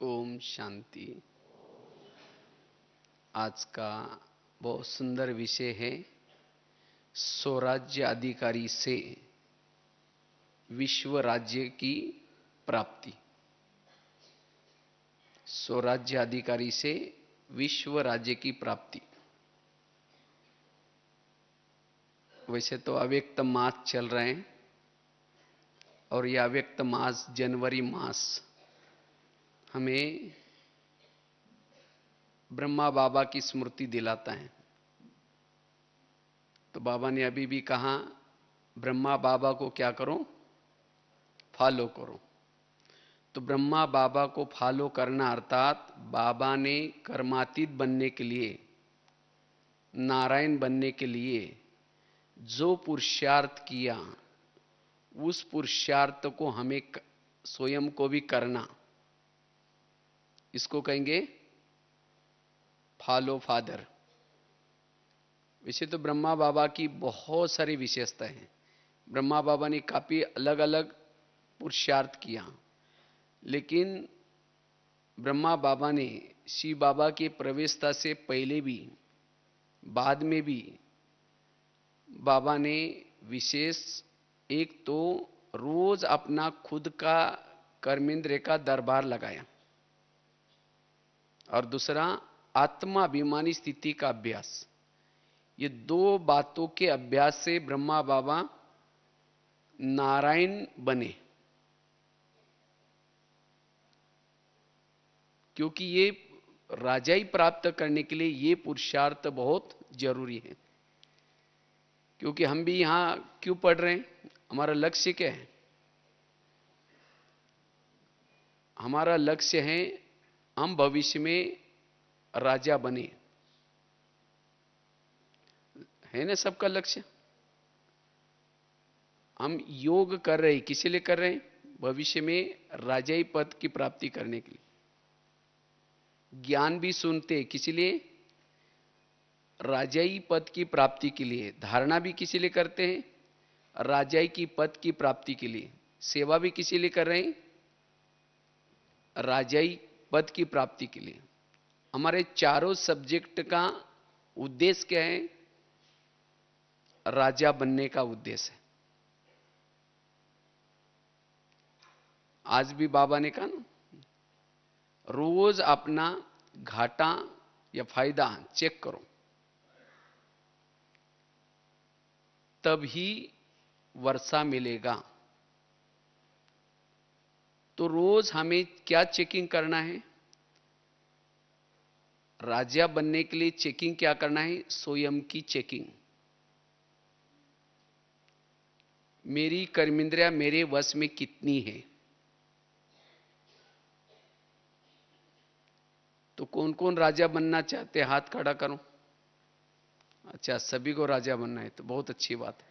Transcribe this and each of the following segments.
ओम शांति। आज का बहुत सुंदर विषय है स्वराज्य अधिकारी से विश्व राज्य की प्राप्ति। स्वराज्य अधिकारी से विश्व राज्य की प्राप्ति। वैसे तो अव्यक्त मास चल रहे हैं और यह अव्यक्त मास जनवरी मास हमें ब्रह्मा बाबा की स्मृति दिलाता है। तो बाबा ने अभी भी कहा ब्रह्मा बाबा को क्या करो, फॉलो करो। तो ब्रह्मा बाबा को फॉलो करना अर्थात बाबा ने कर्मातीत बनने के लिए, नारायण बनने के लिए जो पुरुषार्थ किया उस पुरुषार्थ को हमें स्वयं को भी करना, इसको कहेंगे फॉलो फादर। वैसे तो ब्रह्मा बाबा की बहुत सारी विशेषताएं हैं। ब्रह्मा बाबा ने काफी अलग अलग पुरुषार्थ किया, लेकिन ब्रह्मा बाबा ने शिव बाबा के प्रवेशता से पहले भी बाद में भी बाबा ने विशेष एक तो रोज अपना खुद का कर्मेंद्र का दरबार लगाया और दूसरा आत्माभिमानी स्थिति का अभ्यास। ये दो बातों के अभ्यास से ब्रह्मा बाबा नारायण बने, क्योंकि ये राजाई प्राप्त करने के लिए ये पुरुषार्थ बहुत जरूरी है। क्योंकि हम भी यहां क्यों पढ़ रहे हैं, हमारा लक्ष्य क्या है? हमारा लक्ष्य है हम भविष्य में राजा बने, है ना सबका लक्ष्य। हम योग कर रहे हैं, किस लिए कर रहे हैं? भविष्य में राजाई पद की प्राप्ति करने के लिए। ज्ञान भी सुनते हैं किस लिए? राजाई पद की प्राप्ति के लिए। धारणा भी किस लिए करते हैं? राजाई की पद की प्राप्ति के लिए। सेवा भी किस लिए कर रहे हैं? राजाई पद की प्राप्ति के लिए। हमारे चारों सब्जेक्ट का उद्देश्य क्या है? राजा बनने का उद्देश्य है। आज भी बाबा ने कहा ना, रोज अपना घाटा या फायदा चेक करो, तभी वर्षा मिलेगा। तो रोज हमें क्या चेकिंग करना है? राजा बनने के लिए चेकिंग क्या करना है? स्वयं की चेकिंग। मेरी कर्मेंद्रियां मेरे वश में कितनी है? तो कौन कौन राजा बनना चाहते हैं? हाथ खड़ा करो। अच्छा, सभी को राजा बनना है, तो बहुत अच्छी बात है।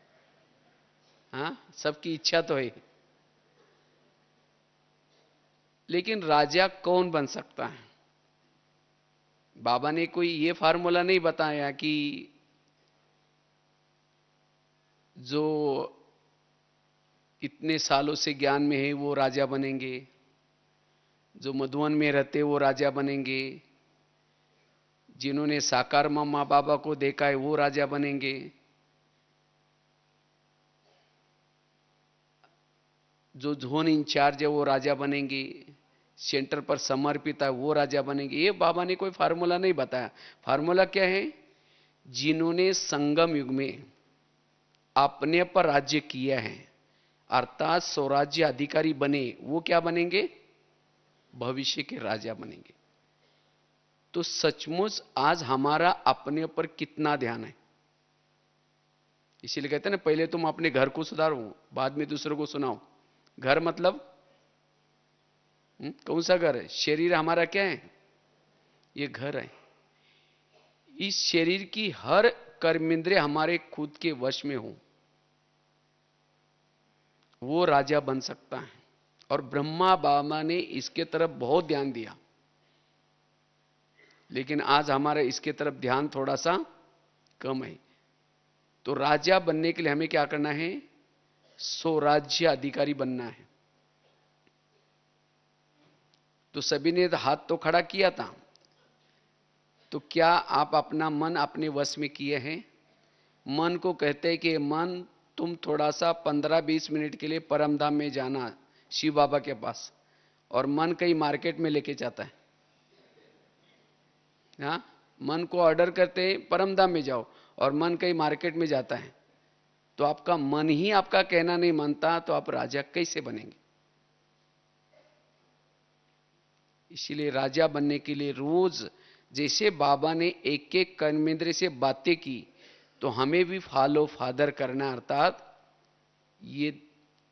हाँ, सबकी इच्छा तो है, लेकिन राजा कौन बन सकता है? बाबा ने कोई ये फार्मूला नहीं बताया कि जो इतने सालों से ज्ञान में है वो राजा बनेंगे, जो मधुवन में रहते वो राजा बनेंगे, जिन्होंने साकार माँ बाबा को देखा है वो राजा बनेंगे, जो जोन इंचार्ज है वो राजा बनेंगे, सेंटर पर समर्पित है वो राजा बनेंगे। ये बाबा ने कोई फार्मूला नहीं बताया। फार्मूला क्या है? जिन्होंने संगम युग में अपने पर राज्य किया है अर्थात स्वराज्य अधिकारी बने, वो क्या बनेंगे? भविष्य के राजा बनेंगे। तो सचमुच आज हमारा अपने ऊपर कितना ध्यान है? इसीलिए कहते हैं ना, पहले तुम अपने घर को सुधारो, बाद में दूसरों को सुनाओ। घर मतलब कौन सा घर है? शरीर हमारा क्या है? ये घर है। इस शरीर की हर कर्मेंद्रिय हमारे खुद के वश में हो, वो राजा बन सकता है। और ब्रह्मा बाबा ने इसके तरफ बहुत ध्यान दिया, लेकिन आज हमारा इसके तरफ ध्यान थोड़ा सा कम है। तो राजा बनने के लिए हमें क्या करना है? स्वराज्य अधिकारी बनना है। तो सभी ने हाथ तो खड़ा किया था। तो क्या आप अपना मन अपने वश में किए हैं? मन को कहते हैं कि मन तुम थोड़ा सा 15-20 मिनट के लिए परम धाम में जाना शिव बाबा के पास, और मन कहीं मार्केट में लेके जाता है। हाँ, मन को ऑर्डर करते हैं परम धाम में जाओ, और मन कहीं मार्केट में जाता है। तो आपका मन ही आपका कहना नहीं मानता, तो आप राजा कैसे बनेंगे? इसीलिए राजा बनने के लिए रोज जैसे बाबा ने एक एक कर्मेंद्र से बातें की, तो हमें भी फॉलो फादर करना, अर्थात ये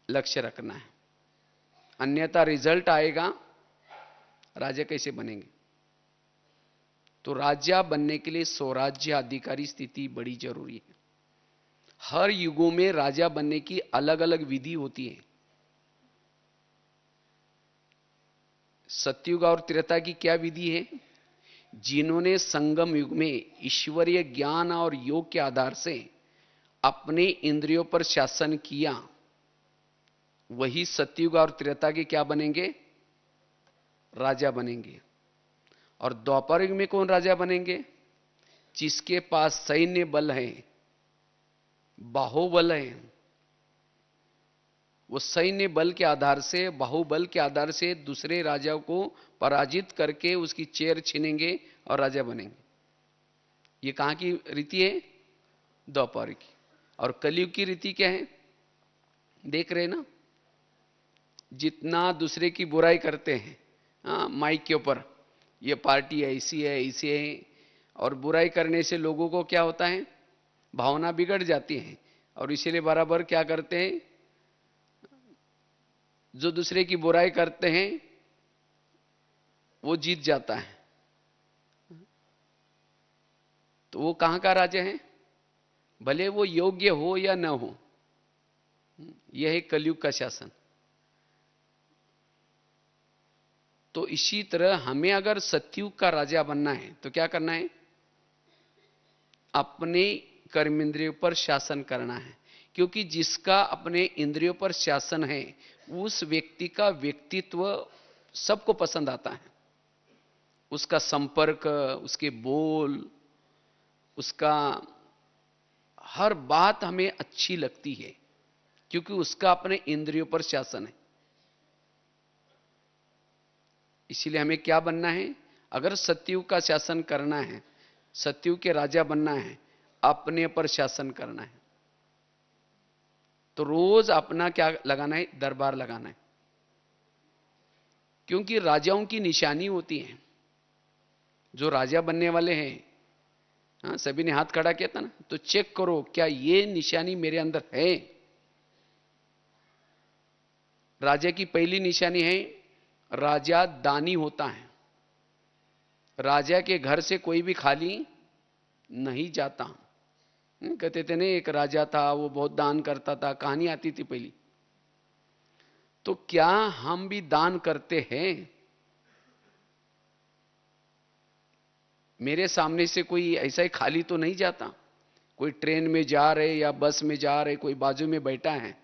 लक्ष्य रखना है। अन्यथा रिजल्ट आएगा, राजा कैसे बनेंगे? तो राजा बनने के लिए स्वराज्य अधिकारी स्थिति बड़ी जरूरी है। हर युगों में राजा बनने की अलग अलग विधि होती है। सतयुग और त्रेता की क्या विधि है? जिन्होंने संगम युग में ईश्वरीय ज्ञान और योग के आधार से अपने इंद्रियों पर शासन किया, वही सतयुग और त्रेता के क्या बनेंगे? राजा बनेंगे। और द्वापर युग में कौन राजा बनेंगे? जिसके पास सैन्य बल है, बाहुबल है, वो सैन्य बल के आधार से, बाहुबल के आधार से दूसरे राजा को पराजित करके उसकी चेयर छीनेंगे और राजा बनेंगे। ये कहां की रीति है? द्वापर की। और कलयुग की रीति क्या है? देख रहे ना, जितना दूसरे की बुराई करते हैं, हाँ, माइक के ऊपर, ये पार्टी ऐसी है ऐसी है, और बुराई करने से लोगों को क्या होता है? भावना बिगड़ जाती है। और इसीलिए बराबर क्या करते हैं? जो दूसरे की बुराई करते हैं वो जीत जाता है। तो वो कहां का राजा है? भले वो योग्य हो या न हो, यह है कलयुग का शासन। तो इसी तरह हमें अगर सतयुग का राजा बनना है तो क्या करना है? अपने कर्मेंद्रियों पर शासन करना है। क्योंकि जिसका अपने इंद्रियों पर शासन है, उस व्यक्ति का व्यक्तित्व सबको पसंद आता है। उसका संपर्क, उसके बोल, उसका हर बात हमें अच्छी लगती है, क्योंकि उसका अपने इंद्रियों पर शासन है। इसीलिए हमें क्या बनना है? अगर सतयुग का शासन करना है, सतयुग के राजा बनना है, अपने पर शासन करना है, तो रोज अपना क्या लगाना है? दरबार लगाना है। क्योंकि राजाओं की निशानी होती है। जो राजा बनने वाले हैं, हाँ, सभी ने हाथ खड़ा किया था ना, तो चेक करो क्या ये निशानी मेरे अंदर है। राजा की पहली निशानी है, राजा दानी होता है। राजा के घर से कोई भी खाली नहीं जाता। कहते थे नहीं, एक राजा था, वो बहुत दान करता था, कहानी आती थी पहली। तो क्या हम भी दान करते हैं? मेरे सामने से कोई ऐसा ही खाली तो नहीं जाता। कोई ट्रेन में जा रहे या बस में जा रहे, कोई बाजू में बैठा है,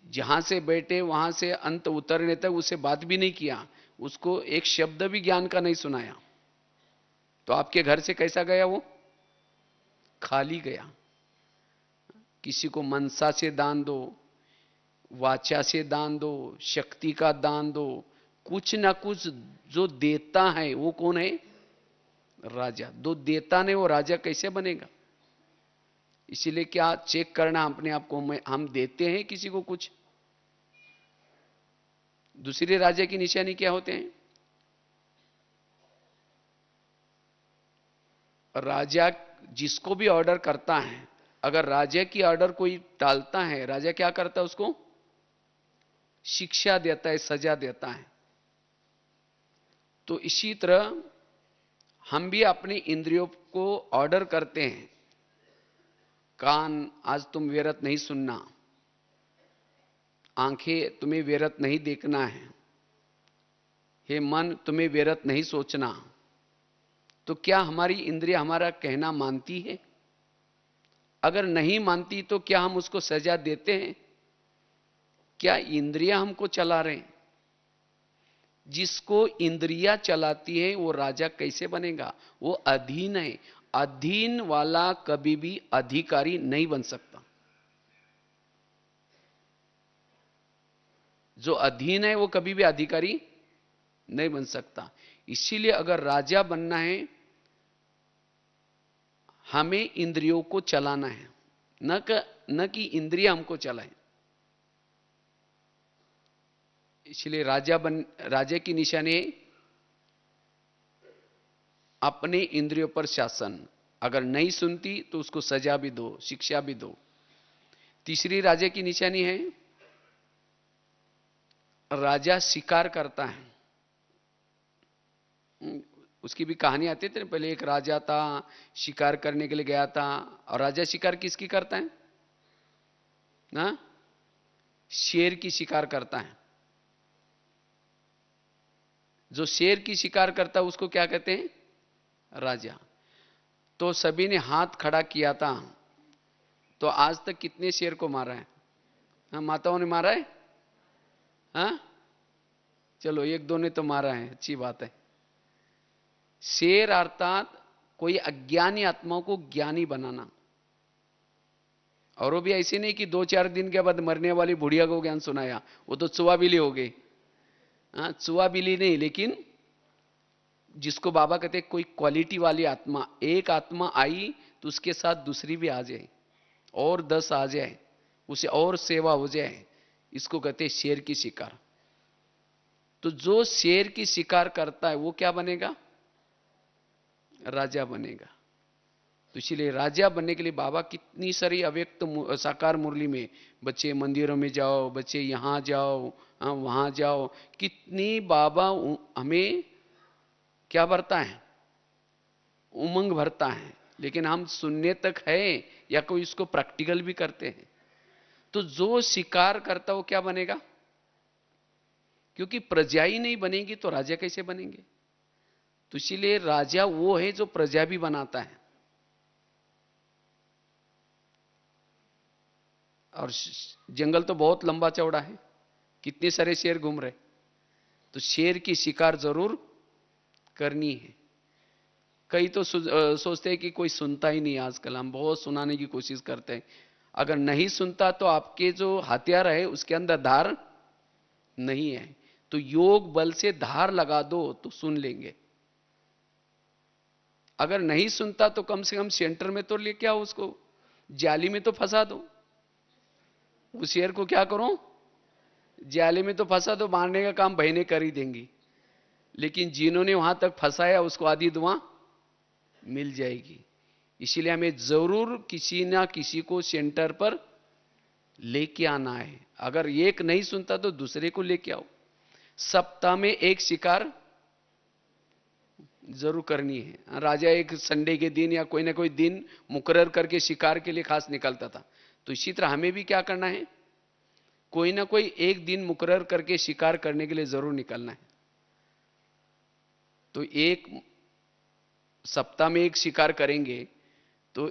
जहां से बैठे वहां से अंत उतरने तक उसे बात भी नहीं किया, उसको एक शब्द भी ज्ञान का नहीं सुनाया, तो आपके घर से कैसा गया? वो खाली गया। किसी को मनसा से दान दो, वाचा से दान दो, शक्ति का दान दो, कुछ ना कुछ जो देता है वो कौन है? राजा। जो देता नहीं वो राजा कैसे बनेगा? इसीलिए क्या चेक करना अपने आप को, हम देते हैं किसी को कुछ? दूसरे राजा की निशानी क्या होते हैं? राजा जिसको भी ऑर्डर करता है, अगर राजा की ऑर्डर कोई टालता है, राजा क्या करता है? उसको शिक्षा देता है, सजा देता है। तो इसी तरह हम भी अपनी इंद्रियों को ऑर्डर करते हैं। कान, आज तुम व्यर्थ नहीं सुनना। आंखें, तुम्हें व्यर्थ नहीं देखना है। हे मन, तुम्हें व्यर्थ नहीं सोचना। तो क्या हमारी इंद्रिय हमारा कहना मानती है? अगर नहीं मानती तो क्या हम उसको सजा देते हैं? क्या इंद्रियां हमको चला रहे हैं? जिसको इंद्रियां चलाती है वो राजा कैसे बनेगा? वो अधीन है। अधीन वाला कभी भी अधिकारी नहीं बन सकता। जो अधीन है वो कभी भी अधिकारी नहीं बन सकता। इसीलिए अगर राजा बनना है, हमें इंद्रियों को चलाना है, न कि इंद्रिय हमको चलाए। इसलिए राजा की निशानी है अपने इंद्रियों पर शासन। अगर नहीं सुनती तो उसको सजा भी दो, शिक्षा भी दो। तीसरी राजा की निशानी है राजा शिकार करता है। उसकी भी कहानी आती थी ना, पहले एक राजा था, शिकार करने के लिए गया था। और राजा शिकार किसकी करता है ना? शेर की शिकार करता है। जो शेर की शिकार करता है उसको क्या कहते हैं? राजा। तो सभी ने हाथ खड़ा किया था। तो आज तक कितने शेर को मारा है? हाँ, माताओं ने मारा है। हाँ, चलो एक दो ने तो मारा है, अच्छी बात है। शेर अर्थात कोई अज्ञानी आत्माओं को ज्ञानी बनाना। और वो भी ऐसे नहीं कि 2-4 दिन के बाद मरने वाली बुढ़िया को ज्ञान सुनाया, वो तो चुआ बिली हो गई। हाँ, चुआ बिली नहीं, लेकिन जिसको बाबा कहते कोई क्वालिटी वाली आत्मा। एक आत्मा आई तो उसके साथ दूसरी भी आ जाए, और 10 आ जाए, उसे और सेवा हो जाए। इसको कहते शेर की शिकार। तो जो शेर की शिकार करता है वो क्या बनेगा? राजा बनेगा। तो इसलिए राजा बनने के लिए बाबा कितनी सारी अव्यक्त साकार मुरली में, बच्चे मंदिरों में जाओ, बच्चे यहां जाओ, वहां जाओ, कितनी बाबा हमें क्या भरता है? उमंग भरता है। लेकिन हम सुनने तक है या कोई इसको प्रैक्टिकल भी करते हैं? तो जो शिकार करता वो क्या बनेगा? क्योंकि प्रजा ही नहीं बनेगी तो राजा कैसे बनेंगे? तो इसीलिए राजा वो है जो प्रजा भी बनाता है। और जंगल तो बहुत लंबा चौड़ा है, कितने सारे शेर घूम रहे। तो शेर की शिकार जरूर करनी है। कई तो सोचते हैं कि कोई सुनता ही नहीं। आजकल हम बहुत सुनाने की कोशिश करते हैं। अगर नहीं सुनता तो आपके जो हथियार है उसके अंदर धार नहीं है, तो योग बल से धार लगा दो तो सुन लेंगे। अगर नहीं सुनता तो कम से कम सेंटर में तो लेके आओ, उसको जाली में तो फंसा दो। उस शेर को क्या करो? जाली में तो फंसा दो, मारने का काम बहनें कर ही देंगी। लेकिन जिन्होंने वहां तक फंसाया उसको आधी दुआ मिल जाएगी। इसीलिए हमें जरूर किसी ना किसी को सेंटर पर लेके आना है। अगर एक नहीं सुनता तो दूसरे को लेके आओ। सप्ताह में एक शिकार जरूर करनी है। राजा एक संडे के दिन या कोई ना कोई दिन मुकर्रर करके शिकार के लिए खास निकलता था। तो इसी तरह हमें भी क्या करना है? कोई ना कोई एक दिन मुकर्रर करके शिकार करने के लिए जरूर निकलना है। तो एक सप्ताह में एक शिकार करेंगे तो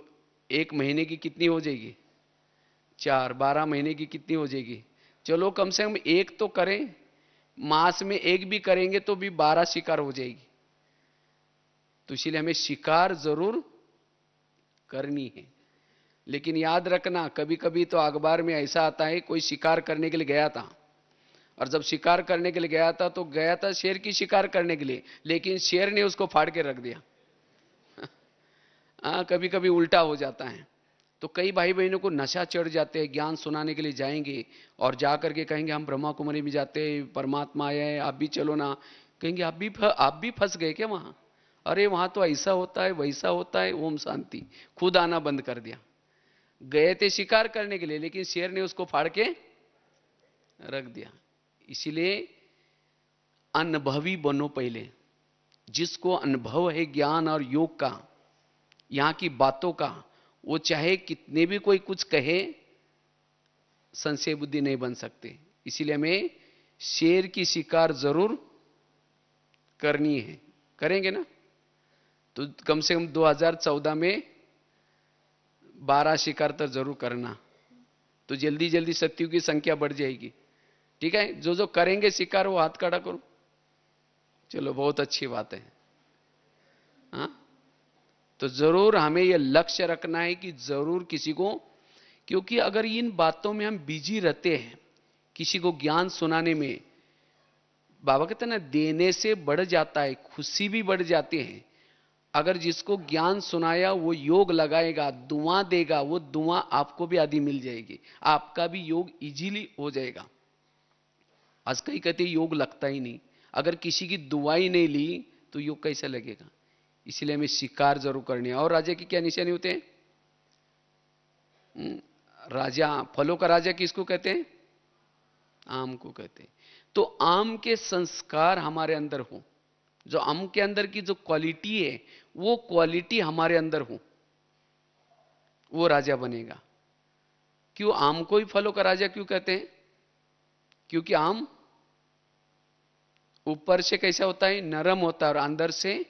एक महीने की कितनी हो जाएगी? 4, 12 महीने की कितनी हो जाएगी? चलो कम से कम एक तो करें। मास में एक भी करेंगे तो भी 12 शिकार हो जाएगी। तो इसीलिए हमें शिकार जरूर करनी है। लेकिन याद रखना, कभी कभी तो अखबार में ऐसा आता है कोई शिकार करने के लिए गया था, और जब शिकार करने के लिए गया था तो गया था शेर की शिकार करने के लिए, लेकिन शेर ने उसको फाड़ के रख दिया। कभी कभी उल्टा हो जाता है। तो कई भाई बहनों को नशा चढ़ जाते हैं, ज्ञान सुनाने के लिए जाएंगे और जाकर के कहेंगे हम ब्रह्मा कुमारी में जाते हैं, परमात्मा आया है, आप भी चलो ना। कहेंगे आप भी फंस गए क्या वहां? अरे वहां तो ऐसा होता है, वैसा होता है। ओम शांति। खुद आना बंद कर दिया। गए थे शिकार करने के लिए, लेकिन शेर ने उसको फाड़ के रख दिया। इसीलिए अनुभवी बनो पहले। जिसको अनुभव है ज्ञान और योग का, यहां की बातों का, वो चाहे कितने भी कोई कुछ कहे, संशय बुद्धि नहीं बन सकते। इसीलिए हमें शेर की शिकार जरूर करनी है। करेंगे ना? तो कम से कम 2014 में 12 शिकार तो जरूर करना। तो जल्दी जल्दी सत्यों की संख्या बढ़ जाएगी। ठीक है? जो जो करेंगे शिकार वो हाथ खड़ा करो। चलो बहुत अच्छी बात है। हाँ, तो जरूर हमें यह लक्ष्य रखना है कि जरूर किसी को, क्योंकि अगर इन बातों में हम बिजी रहते हैं, किसी को ज्ञान सुनाने में, बाबा कहते हैं ना, देने से बढ़ जाता है, खुशी भी बढ़ जाती है। अगर जिसको ज्ञान सुनाया वो योग लगाएगा, दुआ देगा, वो दुआ आपको भी आदि मिल जाएगी, आपका भी योग इजीली हो जाएगा। आज कई कहते योग लगता ही नहीं, अगर किसी की दुआ ही नहीं ली तो योग कैसे लगेगा। इसलिए हमें शिकार जरूर करनी है। और राजा की क्या निशानी होते हैं? राजा, फलों का राजा किसको कहते हैं? आम को कहते हैं। तो आम के संस्कार हमारे अंदर हो, जो आम के अंदर की जो क्वालिटी है वो क्वालिटी हमारे अंदर हो, वो राजा बनेगा। क्यों आम को ही फलों का राजा क्यों कहते हैं? क्योंकि आम ऊपर से कैसा होता है? नरम होता है, और अंदर से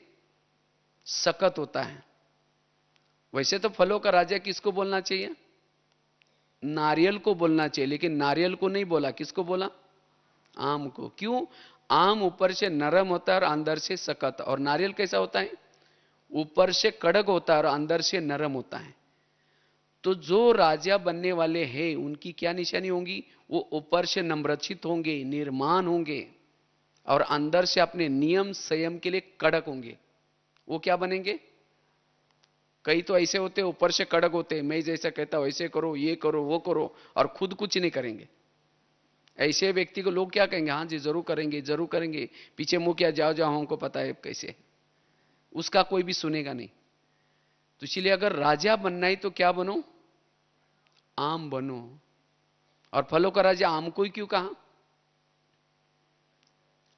सख्त होता है। वैसे तो फलों का राजा किसको बोलना चाहिए? नारियल को बोलना चाहिए, लेकिन नारियल को नहीं बोला, किसको बोला? आम को। क्यों? आम ऊपर से नरम होता है और अंदर से सख्त, और नारियल कैसा होता है? ऊपर से कड़क होता है और अंदर से नरम होता है। तो जो राजा बनने वाले हैं उनकी क्या निशानी होंगी? वो ऊपर से नम्रचित होंगे, निर्माण होंगे, और अंदर से अपने नियम संयम के लिए कड़क होंगे। वो क्या बनेंगे? कई तो ऐसे होते हैं ऊपर से कड़क होते हैं, मैं जैसा कहता हूं ऐसे करो, ये करो, वो करो, और खुद कुछ नहीं करेंगे। ऐसे व्यक्ति को लोग क्या कहेंगे? हाँ जी जरूर करेंगे, जरूर करेंगे, पीछे मुंह क्या, जाओ जाओ हमको पता है कैसे। उसका कोई भी सुनेगा नहीं। तो इसलिए अगर राजा बनना है तो क्या बनो? आम बनो। और फलों का राजा आम को ही क्यों कहा?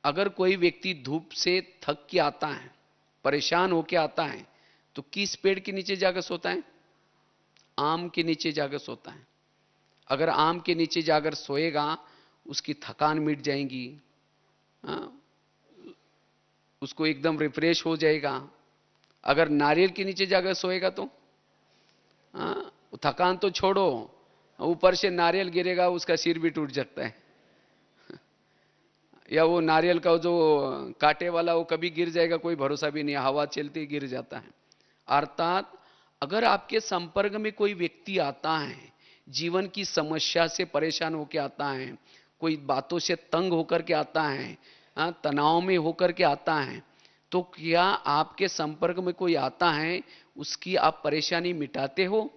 अगर कोई व्यक्ति धूप से थक के आता है, परेशान होके आता है, तो किस पेड़ के नीचे जाकर सोता है? आम के नीचे जाकर सोता है। अगर आम के नीचे जाकर सोएगा उसकी थकान मिट जाएगी, हाँ, उसको एकदम रिफ्रेश हो जाएगा। अगर नारियल के नीचे जाकर सोएगा तो हाँ, थकान तो छोड़ो, ऊपर से नारियल गिरेगा उसका सिर भी टूट सकता है। या वो नारियल का जो कांटे वाला वो कभी गिर जाएगा, कोई भरोसा भी नहीं, हवा चलती गिर जाता है। अर्थात अगर आपके संपर्क में कोई व्यक्ति आता है, जीवन की समस्या से परेशान होकर आता है, कोई बातों से तंग होकर के आता है, तनाव में होकर के आता है, तो क्या आपके संपर्क में कोई आता है, उसकी आप परेशानी मिटाते हो,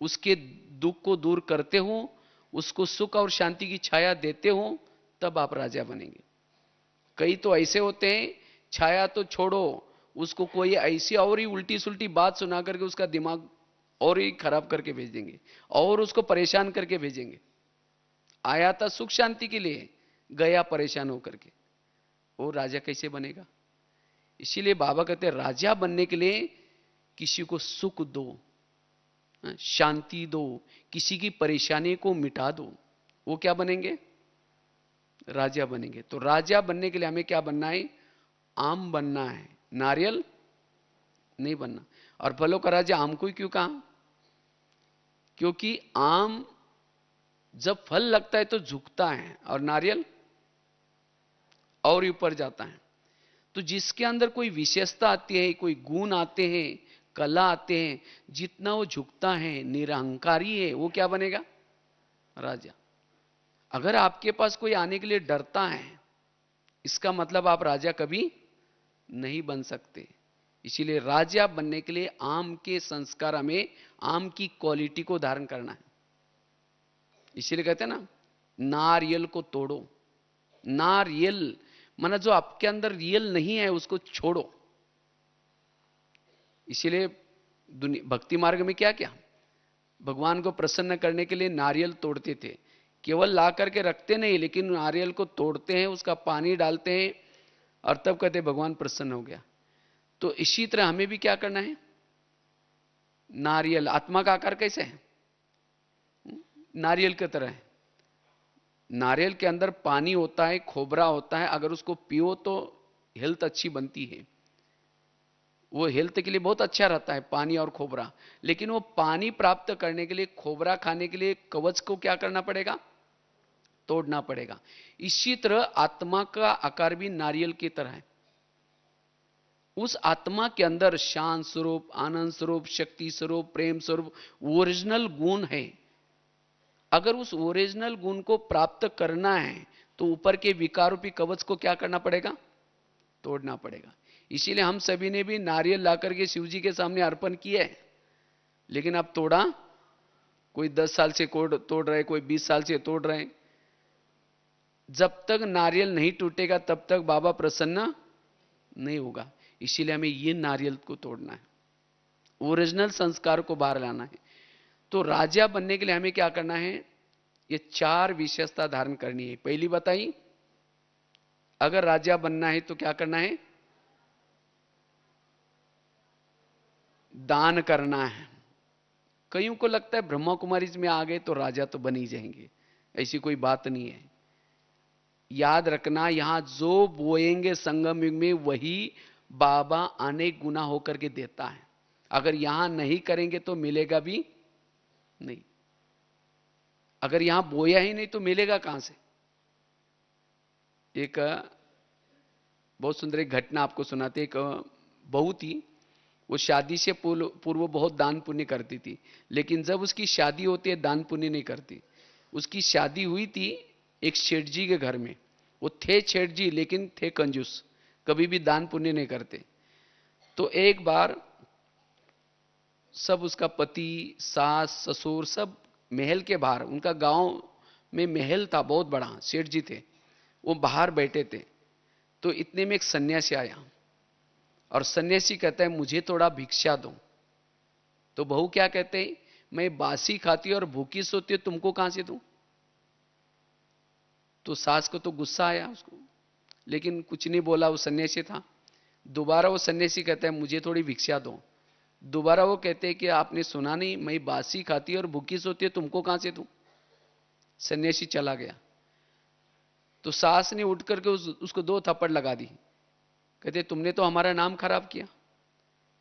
उसके दुख को दूर करते हो, उसको सुख और शांति की छाया देते हो, तब आप राजा बनेंगे। कई तो ऐसे होते हैं, छाया तो छोड़ो, उसको कोई ऐसी और ही उल्टी सुल्टी बात सुना करके उसका दिमाग और ही खराब करके भेज देंगे, और उसको परेशान करके भेजेंगे। आया था सुख शांति के लिए, गया परेशान होकर के, वो राजा कैसे बनेगा? इसीलिए बाबा कहते हैं राजा बनने के लिए किसी को सुख दो, शांति दो, किसी की परेशानी को मिटा दो, वो क्या बनेंगे? राजा बनेंगे। तो राजा बनने के लिए हमें क्या बनना है? आम बनना है, नारियल नहीं बनना। और फलों का राजा आम को ही क्यों कहा? क्योंकि आम जब फल लगता है तो झुकता है, और नारियल और ऊपर जाता है। तो जिसके अंदर कोई विशेषता आती है, कोई गुण आते हैं, कला आते हैं, जितना वो झुकता है, निरहंकारी है, वो क्या बनेगा? राजा। अगर आपके पास कोई आने के लिए डरता है, इसका मतलब आप राजा कभी नहीं बन सकते। इसीलिए राजा बनने के लिए आम के संस्कार, हमें आम की क्वालिटी को धारण करना है। इसीलिए कहते हैं ना, नारियल को तोड़ो। नारियल माना जो आपके अंदर रियल नहीं है उसको छोड़ो। इसीलिए भक्ति मार्ग में क्या क्या, भगवान को प्रसन्न करने के लिए नारियल तोड़ते थे। केवल ला करके रखते नहीं, लेकिन नारियल को तोड़ते हैं, उसका पानी डालते हैं, और तब कहते भगवान प्रसन्न हो गया। तो इसी तरह हमें भी क्या करना है? नारियल, आत्मा का आकार कैसे है? नारियल की तरह है। नारियल के अंदर पानी होता है, खोबरा होता है, अगर उसको पियो तो हेल्थ अच्छी बनती है, वो हेल्थ के लिए बहुत अच्छा रहता है पानी और खोबरा। लेकिन वो पानी प्राप्त करने के लिए, खोबरा खाने के लिए कवच को क्या करना पड़ेगा? तोड़ना पड़ेगा। इसी तरह आत्मा का आकार भी नारियल की तरह है। उस आत्मा के अंदर शांत स्वरूप, आनंद स्वरूप, शक्ति स्वरूप, प्रेम स्वरूप ओरिजिनल गुण है। अगर उस ओरिजिनल गुण को प्राप्त करना है तो ऊपर के विकारूपी कवच को क्या करना पड़ेगा? तोड़ना पड़ेगा। इसीलिए हम सभी ने भी नारियल लाकर के शिव जी के सामने अर्पण किया है, लेकिन अब तोड़ा, कोई 10 साल से तोड़ रहे, कोई 20 साल से तोड़ रहे। जब तक नारियल नहीं टूटेगा तब तक बाबा प्रसन्न नहीं होगा। इसीलिए हमें ये नारियल को तोड़ना है, ओरिजिनल संस्कार को बाहर लाना है। तो राजा बनने के लिए हमें क्या करना है? ये 4 विशेषता धारण करनी है। पहली बताई, अगर राजा बनना है तो क्या करना है? दान करना है। कईयों को लगता है ब्रह्मा कुमारी में आ गए तो राजा तो बन ही जाएंगे, ऐसी कोई बात नहीं है। याद रखना, यहां जो बोएंगे संगम युग में वही बाबा अनेक गुना होकर के देता है। अगर यहां नहीं करेंगे तो मिलेगा भी नहीं। अगर यहां बोया ही नहीं तो मिलेगा कहां से? एक बहुत सुंदर एक घटना आपको सुनाते। एक बहू थी, वो शादी से पूर्व बहुत दान पुण्य करती थी, लेकिन जब उसकी शादी होती है दान पुण्य नहीं करती। उसकी शादी हुई थी एक सेठ जी के घर में। वो थे सेठ जी लेकिन थे कंजूस, कभी भी दान पुण्य नहीं करते। तो एक बार सब, उसका पति, सास, ससुर सब महल के बाहर, उनका गांव में महल था बहुत बड़ा, सेठ जी थे, वो बाहर बैठे थे। तो इतने में एक सन्यासी आया और सन्यासी कहता है मुझे थोड़ा भिक्षा दो। तो बहू क्या कहते हैं, मैं बासी खाती और भूखी सोती हूं, तुमको कहां से दूं? तो सास को तो गुस्सा आया उसको, लेकिन कुछ नहीं बोला, वो सन्यासी था। दोबारा वो सन्यासी कहता है मुझे थोड़ी भिक्षा दो। दोबारा वो कहते हैं कि आपने सुना नहीं, मैं बासी खाती और भूखी सोती है, तुमको कहां से दूं? सन्यासी चला गया। तो सास ने उठ करके उसको 2 थप्पड़ लगा दी। कहते तुमने तो हमारा नाम खराब किया,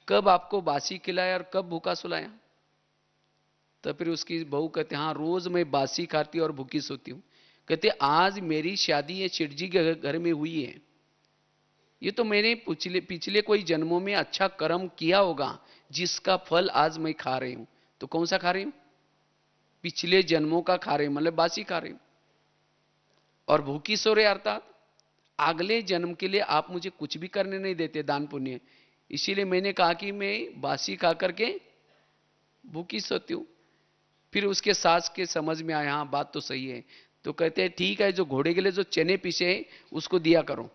कब आपको बासी खिलाया और कब भूखा सुलाया? तो फिर उसकी बहू कहते हाँ, रोज मैं बासी खाती और भूखी सोती हूं। कहते आज मेरी शादी ये सेठ जी के घर में हुई है, ये तो मैंने पिछले पिछले कोई जन्मों में अच्छा कर्म किया होगा जिसका फल आज मैं खा रही हूं। तो कौन सा खा रही हूं? पिछले जन्मों का खा रही हूं, मतलब बासी खा रही हूं। और भूखी सो रहे अर्थात अगले जन्म के लिए आप मुझे कुछ भी करने नहीं देते दान पुण्य। इसीलिए मैंने कहा कि मैं बासी खा करके भूखी सोती हूं। फिर उसके सास के समझ में आया हाँ बात तो सही है। तो कहते हैं ठीक है, जो घोड़े के लिए जो चने पीसे उसको दिया करो।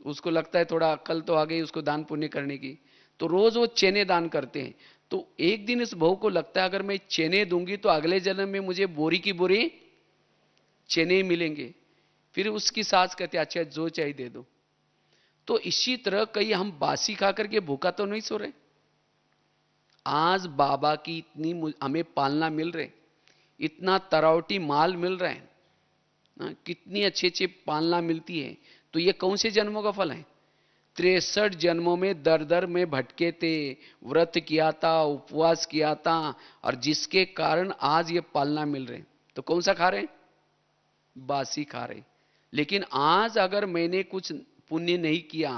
उसको लगता है थोड़ा अक्ल तो आ गई उसको दान पुण्य करने की, तो रोज वो चने दान करते हैं। तो एक दिन इस बहू को लगता है अगर मैं चने दूंगी तो अगले जन्म में मुझे बोरी की बोरी चने मिलेंगे। फिर उसकी सास कहते अच्छा जो चाहिए दे दो। तो इसी तरह कहीं हम बासी खा करके भूखा तो नहीं सो रहे। आज बाबा की इतनी हमें पालना मिल रही, इतना तरावटी माल मिल रहा है, कितनी अच्छी अच्छी पालना मिलती है। तो ये कौन से जन्मों का फल है? 63 जन्मों में दर दर में भटके थे, व्रत किया था, उपवास किया था, और जिसके कारण आज ये पालना मिल रहे। तो कौन सा खा रहे? बासी खा रहे। लेकिन आज अगर मैंने कुछ पुण्य नहीं किया,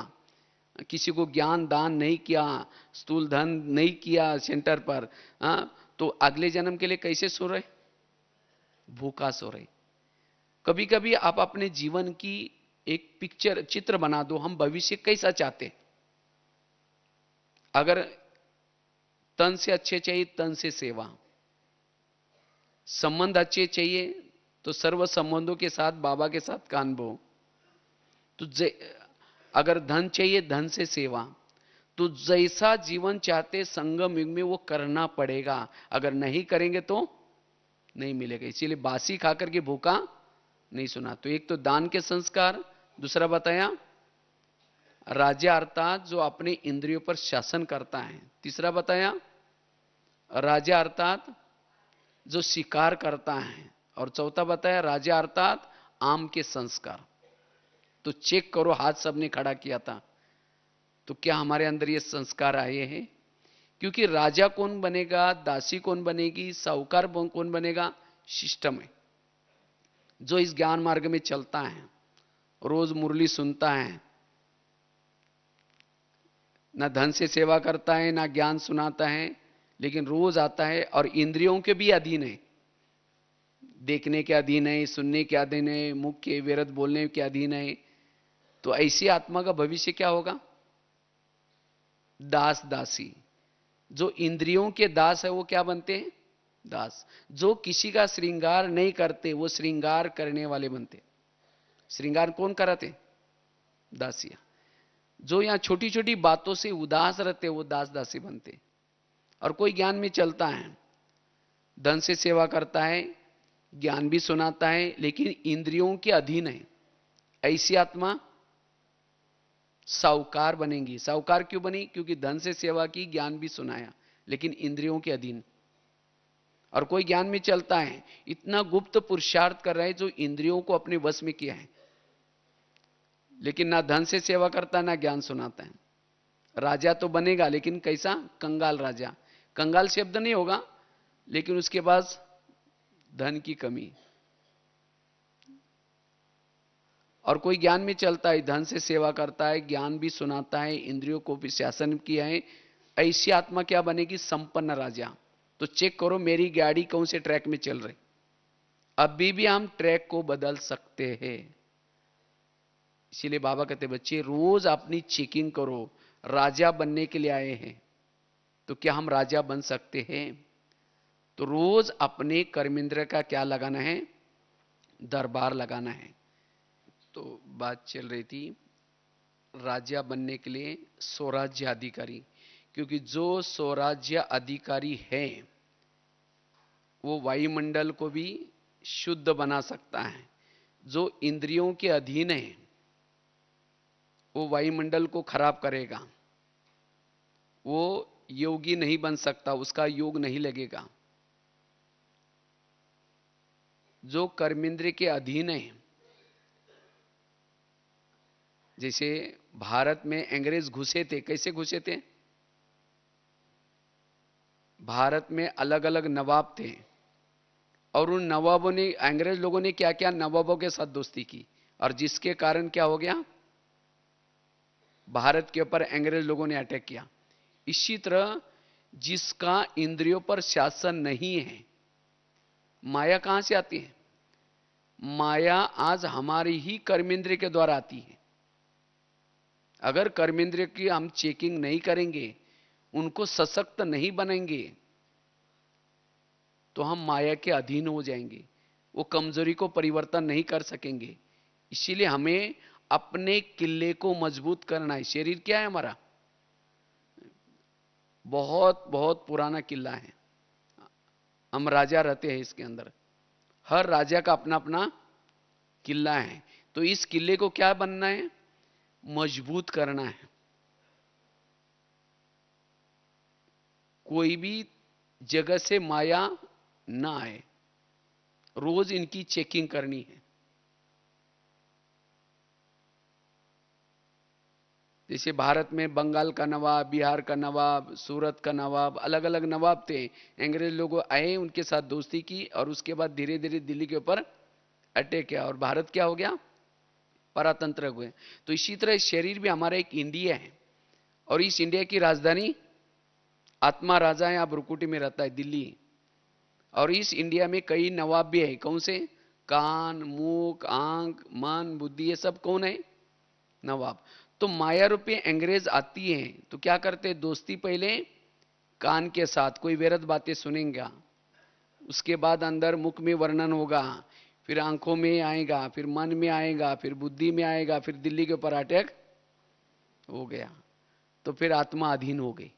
किसी को ज्ञान दान नहीं किया, स्थूल धन नहीं किया सेंटर पर, तो अगले जन्म के लिए कैसे सो रहे? भूखा सो रहे। कभी कभी आप अपने जीवन की एक पिक्चर, चित्र बना दो, हम भविष्य कैसा चाहते। अगर तन से अच्छे चाहिए, तन से सेवा, संबंध अच्छे चाहिए तो सर्व संबंधों के साथ बाबा के साथ का अनुभव। तो अगर धन चाहिए, धन से सेवा। तो जैसा जीवन चाहते संगम युग में वो करना पड़ेगा, अगर नहीं करेंगे तो नहीं मिलेगा। इसीलिए बासी खाकर के भूखा नहीं सुना। तो एक तो दान के संस्कार, दूसरा बताया राजा अर्थात जो अपने इंद्रियों पर शासन करता है, तीसरा बताया राजा अर्थात जो शिकार करता है, और चौथा बताया राजा अर्थात आम के संस्कार। तो चेक करो, हाथ सबने खड़ा किया था, तो क्या हमारे अंदर ये संस्कार आए हैं? क्योंकि राजा कौन बनेगा, दासी कौन बनेगी, साहूकार कौन बनेगा, सिस्टम है। जो इस ज्ञान मार्ग में चलता है, रोज मुरली सुनता है, ना धन से सेवा करता है ना ज्ञान सुनाता है, लेकिन रोज आता है और इंद्रियों के भी अधीन है, देखने के अधीन है, सुनने के अधीन है, मुख के विरत बोलने के अधीन है, तो ऐसी आत्मा का भविष्य क्या होगा? दास दासी। जो इंद्रियों के दास है वो क्या बनते हैं? दास। जो किसी का श्रृंगार नहीं करते वो श्रृंगार करने वाले बनते। श्रृंगार कौन कराते? दासियां। जो यहां छोटी छोटी बातों से उदास रहते वो दास दासी बनते। और कोई ज्ञान में चलता है, धन से सेवा करता है, ज्ञान भी सुनाता है, लेकिन इंद्रियों के अधीन है, ऐसी आत्मा साहूकार बनेंगी। साहूकार क्यों बनी? क्योंकि धन से सेवा की, ज्ञान भी सुनाया, लेकिन इंद्रियों के अधीन। और कोई ज्ञान में चलता है, इतना गुप्त पुरुषार्थ कर रहा है जो इंद्रियों को अपने वश में किया है, लेकिन ना धन से सेवा करता ना ज्ञान सुनाता है। राजा तो बनेगा, लेकिन कैसा? कंगाल राजा। कंगाल शब्द नहीं होगा, लेकिन उसके पास धन की कमी। और कोई ज्ञान में चलता है, धन से सेवा करता है, ज्ञान भी सुनाता है, इंद्रियों को भी शासन किया है, ऐसी आत्मा क्या बनेगी? संपन्न राजा। तो चेक करो मेरी गाड़ी कौन से ट्रैक में चल रही। अभी भी हम ट्रैक को बदल सकते हैं। इसीलिए बाबा कहते बच्चे रोज अपनी चेकिंग करो। राजा बनने के लिए आए हैं, तो क्या हम राजा बन सकते हैं? तो रोज अपने कर्मेंद्र का क्या लगाना है? दरबार लगाना है। तो बात चल रही थी राजा बनने के लिए स्वराज्य अधिकारी, क्योंकि जो स्वराज्य अधिकारी है वो वायुमंडल को भी शुद्ध बना सकता है। जो इंद्रियों के अधीन है वो वायुमंडल को खराब करेगा, वो योगी नहीं बन सकता, उसका योग नहीं लगेगा। जो कर्मेंद्र के अधीन है, जैसे भारत में अंग्रेज घुसे थे, कैसे घुसे थे? भारत में अलग अलग नवाब थे, और उन नवाबों ने, अंग्रेज लोगों ने क्या क्या नवाबों के साथ दोस्ती की, और जिसके कारण क्या हो गया? भारत के ऊपर अंग्रेज लोगों ने अटैक किया। इसी तरह जिसका इंद्रियों पर शासन नहीं है, माया कहां से आती है? माया आज हमारी ही कर्मेंद्रिय के द्वारा आती है। अगर कर्मेंद्रिय की हम चेकिंग नहीं करेंगे, उनको सशक्त नहीं बनेंगे, तो हम माया के अधीन हो जाएंगे, वो कमजोरी को परिवर्तन नहीं कर सकेंगे। इसीलिए हमें अपने किले को मजबूत करना है। शरीर क्या है हमारा? बहुत बहुत पुराना किला है, हम राजा रहते हैं इसके अंदर। हर राजा का अपना अपना किला है। तो इस किले को क्या बनना है? मजबूत करना है। कोई भी जगह से माया ना आए, रोज इनकी चेकिंग करनी है। जैसे भारत में बंगाल का नवाब, बिहार का नवाब, सूरत का नवाब, अलग अलग नवाब थे। अंग्रेज लोग आए, उनके साथ दोस्ती की, और उसके बाद धीरे धीरे दिल्ली के ऊपर अटैक किया, और भारत क्या हो गया? परातंत्र हुए। तो इसी तरह शरीर भी हमारा एक इंडिया है, और इस इंडिया की राजधानी आत्मा राजा है, आप रुकुटी में रहता है, दिल्ली। और इस इंडिया में कई नवाब भी है। कौन से? कान, मुख, आंख, मन, बुद्धि, ये सब कौन है? नवाब। तो माया रूपी अंग्रेज आती है तो क्या करते? दोस्ती पहले कान के साथ कोई वेरत बातें सुनेंगे, उसके बाद अंदर मुख में वर्णन होगा, फिर आंखों में आएगा, फिर मन में आएगा, फिर बुद्धि में आएगा, फिर दिल्ली के ऊपर अटैक हो गया, तो फिर आत्मा अधीन हो गई।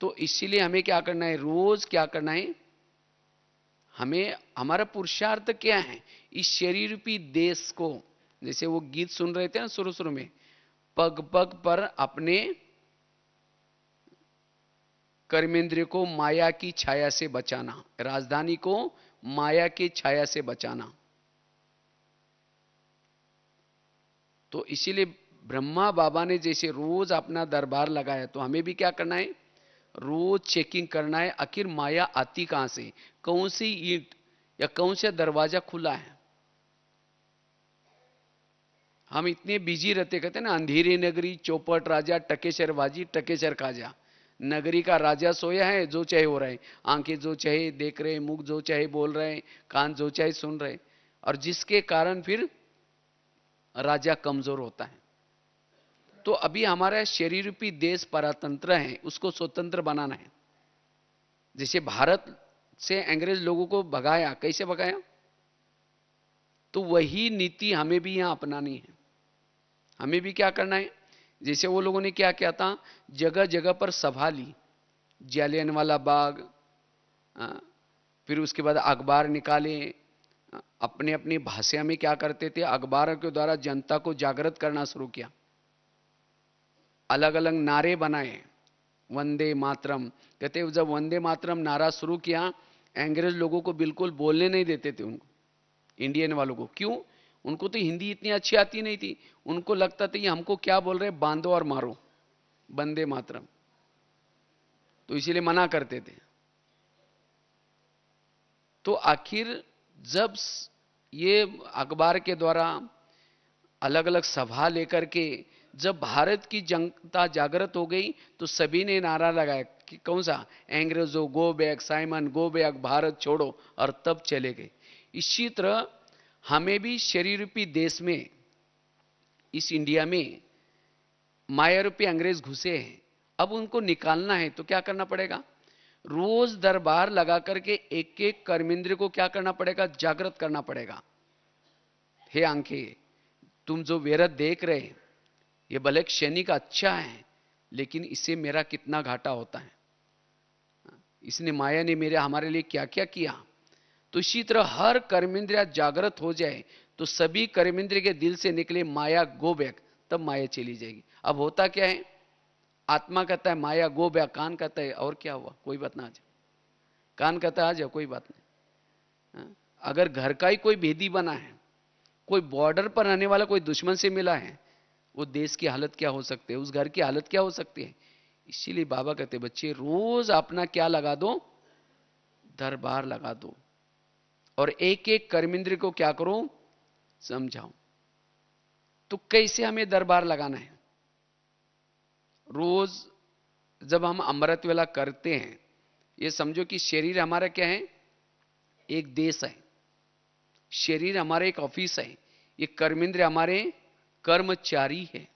तो इसीलिए हमें क्या करना है? रोज क्या करना है? हमें, हमारा पुरुषार्थ क्या है? इस शरीर रूपी देश को, जैसे वो गीत सुन रहे थे ना शुरू शुरू में, पग पग पर अपने कर्मेंद्रिय को माया की छाया से बचाना, राजधानी को माया की छाया से बचाना। तो इसीलिए ब्रह्मा बाबा ने जैसे रोज अपना दरबार लगाया, तो हमें भी क्या करना है? रोज चेकिंग करना है, आखिर माया आती कहां से? कौन सी ईंट या कौन सा दरवाजा खुला है? हम इतने बिजी रहते, कहते हैं ना, अंधेरी नगरी चौपट राजा, टकेसर बाजी टकेसर खाजा। नगरी का राजा सोया है, जो चाहे हो रहा है, आंखें जो चाहे देख रहे, मुख जो चाहे बोल रहे, कान जो चाहे सुन रहे, और जिसके कारण फिर राजा कमजोर होता है। तो अभी हमारा शरीर रूपी देश परतंत्र है, उसको स्वतंत्र बनाना है। जैसे भारत से अंग्रेज लोगों को भगाया, कैसे भगाया? तो वही नीति हमें भी यहां अपनानी है। हमें भी क्या करना है? जैसे वो लोगों ने क्या किया था, जगह जगह पर सभा ली, जालियनवाला बाग, फिर उसके बाद अखबार निकाले, अपने अपनी भाषा में क्या करते थे, अखबारों के द्वारा जनता को जागृत करना शुरू किया। अलग अलग नारे बनाए, वंदे मातरम, कहते जब वंदे मातरम नारा शुरू किया, अंग्रेज लोगों को बिल्कुल बोलने नहीं देते थे, उनको, इंडियन वालों को। क्यों? उनको तो हिंदी इतनी अच्छी आती नहीं थी, उनको लगता था ये हमको क्या बोल रहे, बांधो और मारो, वंदे मातरम, तो इसीलिए मना करते थे। तो आखिर जब ये अखबार के द्वारा अलग अलग सभा लेकर के जब भारत की जनता जागृत हो गई, तो सभी ने नारा लगाया कि कौन सा, अंग्रेजों go back, Simon go back, Bharat छोड़ो, और तब चले गए। इसी तरह हमें भी शरीर रूपी देश में, इस इंडिया में माया रूपी अंग्रेज घुसे हैं, अब उनको निकालना है। तो क्या करना पड़ेगा? रोज दरबार लगा करके एक एक कर्मेंद्र को क्या करना पड़ेगा, जागृत करना पड़ेगा। हे आंखें, तुम जो व्यर्थ देख रहे, ये भले क्षणिक अच्छा है, लेकिन इससे मेरा कितना घाटा होता है, इसने माया ने मेरे हमारे लिए क्या क्या किया। तो इसी तरह हर कर्मेंद्रिय जागृत हो जाए, तो सभी कर्मेंद्रिय के दिल से निकले माया गो बैक, तब माया चली जाएगी। अब होता क्या है, आत्मा कहता है माया गो बैक, कान कहता है और क्या हुआ, कोई बात ना, आ जाए, कान कहता है आ जाओ, कोई बात नहीं। अगर घर का ही कोई भेदी बना है, कोई बॉर्डर पर रहने वाला कोई दुश्मन से मिला है, वो देश की हालत क्या हो सकती है, उस घर की हालत क्या हो सकती है। इसीलिए बाबा कहते बच्चे रोज अपना क्या लगा दो, दरबार लगा दो, और एक एक कर्मेंद्र को क्या करो, समझाओ। तो कैसे हमें दरबार लगाना है? रोज जब हम अमृत वेला करते हैं, ये समझो कि शरीर हमारा क्या है, एक देश है, शरीर हमारा एक ऑफिस है, ये कर्मेंद्र हमारे कर्मचारी है।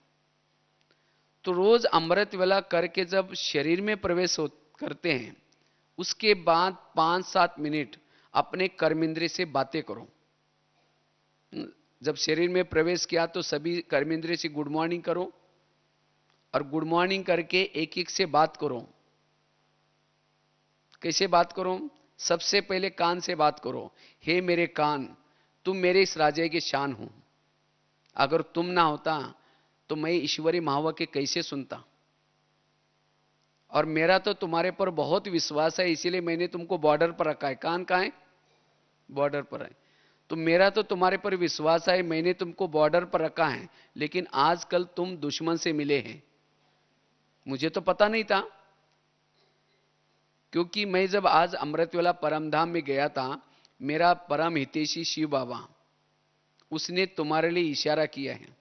तो रोज अमृत वेला करके जब शरीर में प्रवेश करते हैं, उसके बाद 5-7 मिनट अपने कर्मेंद्र से बातें करो। जब शरीर में प्रवेश किया तो सभी कर्मेंद्र से गुड मॉर्निंग करो, और गुड मॉर्निंग करके एक एक से बात करो। कैसे बात करो? सबसे पहले कान से बात करो, हे मेरे कान, तुम मेरे इस राज्य की शान हो, अगर तुम ना होता तो मैं ईश्वरी महावाक्य कैसे सुनता, और मेरा तो तुम्हारे पर बहुत विश्वास है, इसीलिए मैंने तुमको बॉर्डर पर रखा है। कान कहां है? बॉर्डर पर है। तो मेरा तो तुम्हारे पर विश्वास है, मैंने तुमको बॉर्डर पर रखा है, लेकिन आजकल तुम दुश्मन से मिले हैं, मुझे तो पता नहीं था। क्योंकि मैं जब आज अमृतवेला परमधाम में गया था, मेरा परम हितैषी शिव बाबा, उसने तुम्हारे लिए इशारा किया है।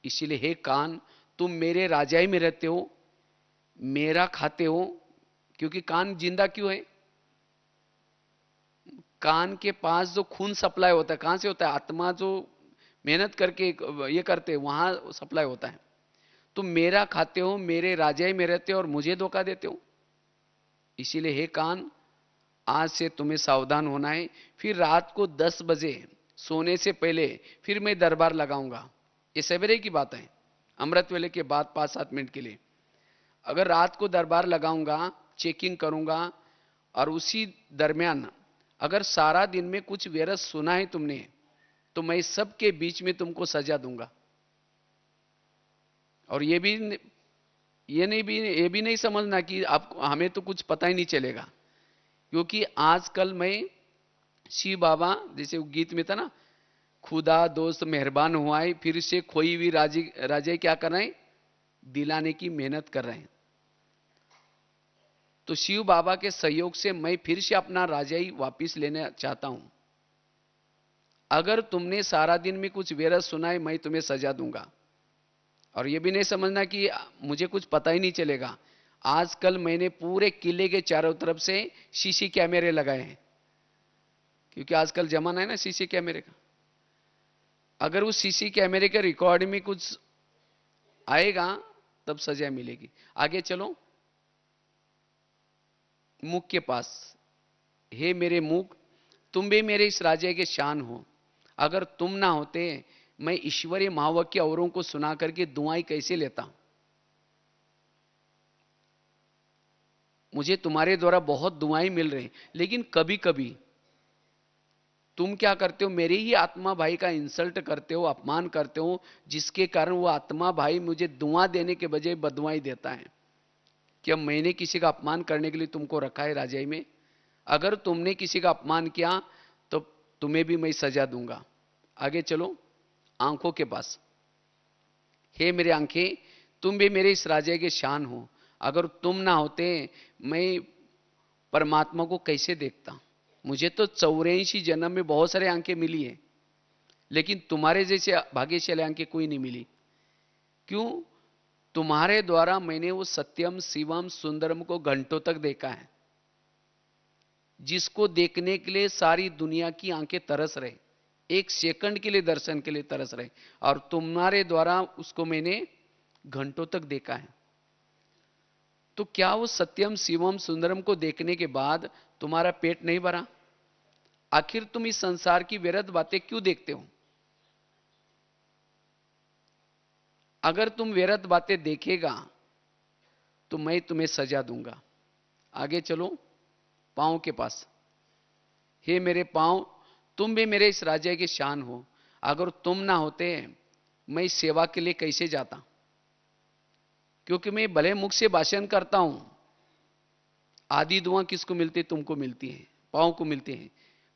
इसीलिए हे कान, तुम मेरे राजाई में रहते हो, मेरा खाते हो। क्योंकि कान जिंदा क्यों है? कान के पास जो खून सप्लाई होता है, कहां से होता है? आत्मा जो मेहनत करके ये करते हैं, वहां सप्लाई होता है। तुम मेरा खाते हो, मेरे राजाई में रहते हो, और मुझे धोखा देते हो। इसीलिए हे कान, आज से तुम्हें सावधान होना है। फिर रात को 10 बजे सोने से पहले फिर मैं दरबार लगाऊंगा। ये सवेरे की बात है, अमृत वेले के बाद 5-7 मिनट के लिए। अगर रात को दरबार लगाऊंगा, चेकिंग करूंगा, और उसी दरमियान अगर सारा दिन में कुछ व्यर्थ सुना है तुमने, तो मैं सबके बीच में तुमको सजा दूंगा। और ये भी नहीं समझना कि आप हमें तो कुछ पता ही नहीं चलेगा। क्योंकि आजकल मैं शिव बाबा, जैसे वो गीत में था ना, खुदा दोस्त मेहरबान हुआ है, फिर से खोई हुई राजे क्या कर रहे हैं, दिलाने की मेहनत कर रहे हैं। तो शिव बाबा के सहयोग से मैं फिर से अपना राजाई वापिस लेना चाहता हूं। अगर तुमने सारा दिन में कुछ व्यर्थ सुना है, मैं तुम्हें सजा दूंगा। और यह भी नहीं समझना कि मुझे कुछ पता ही नहीं चलेगा। आजकल मैंने पूरे किले के चारों तरफ से सीसी कैमरे लगाए हैं, क्योंकि आजकल जमाना है ना सीसी कैमरे का। अगर उस सीसी कैमरे के रिकॉर्ड में कुछ आएगा तब सजा मिलेगी। आगे चलो, मुख के पास। हे मेरे मुख, तुम भी मेरे इस राज्य के शान हो। अगर तुम ना होते, मैं ईश्वरीय महावाक्य औरों को सुना करके दुआएं कैसे लेता। मुझे तुम्हारे द्वारा बहुत दुआएं मिल रही, लेकिन कभी कभी तुम क्या करते हो, मेरे ही आत्मा भाई का इंसल्ट करते हो, अपमान करते हो, जिसके कारण वो आत्मा भाई मुझे दुआ देने के बजाय बदुआई देता है। क्या मैंने किसी का अपमान करने के लिए तुमको रखा है राजाई में? अगर तुमने किसी का अपमान किया तो तुम्हें भी मैं सजा दूंगा। आगे चलो, आंखों के पास। हे मेरे आंखें, तुम भी मेरे इस राज्य के शान हो। अगर तुम ना होते, मैं परमात्मा को कैसे देखता। मुझे तो 84 जन्म में बहुत सारे आंखें मिली है, लेकिन तुम्हारे जैसे भाग्यशाली आंखें कोई नहीं मिली। क्यों? तुम्हारे द्वारा मैंने वो सत्यम शिवम सुंदरम को घंटों तक देखा है, जिसको देखने के लिए सारी दुनिया की आंखें तरस रहे, एक सेकंड के लिए दर्शन के लिए तरस रहे, और तुम्हारे द्वारा उसको मैंने घंटों तक देखा है। तो क्या वो सत्यम शिवम सुंदरम को देखने के बाद तुम्हारा पेट नहीं भरा? आखिर तुम इस संसार की व्यर्थ बातें क्यों देखते हो? अगर तुम व्यर्थ बातें देखेगा तो मैं तुम्हें सजा दूंगा। आगे चलो, पांव के पास। हे मेरे पांव, तुम भी मेरे इस राज्य के शान हो। अगर तुम ना होते, मैं इस सेवा के लिए कैसे जाता। क्योंकि मैं भले मुख से भाषण करता हूं, आधी दुआ किसको मिलती? तुमको मिलती है, पांव को मिलती है।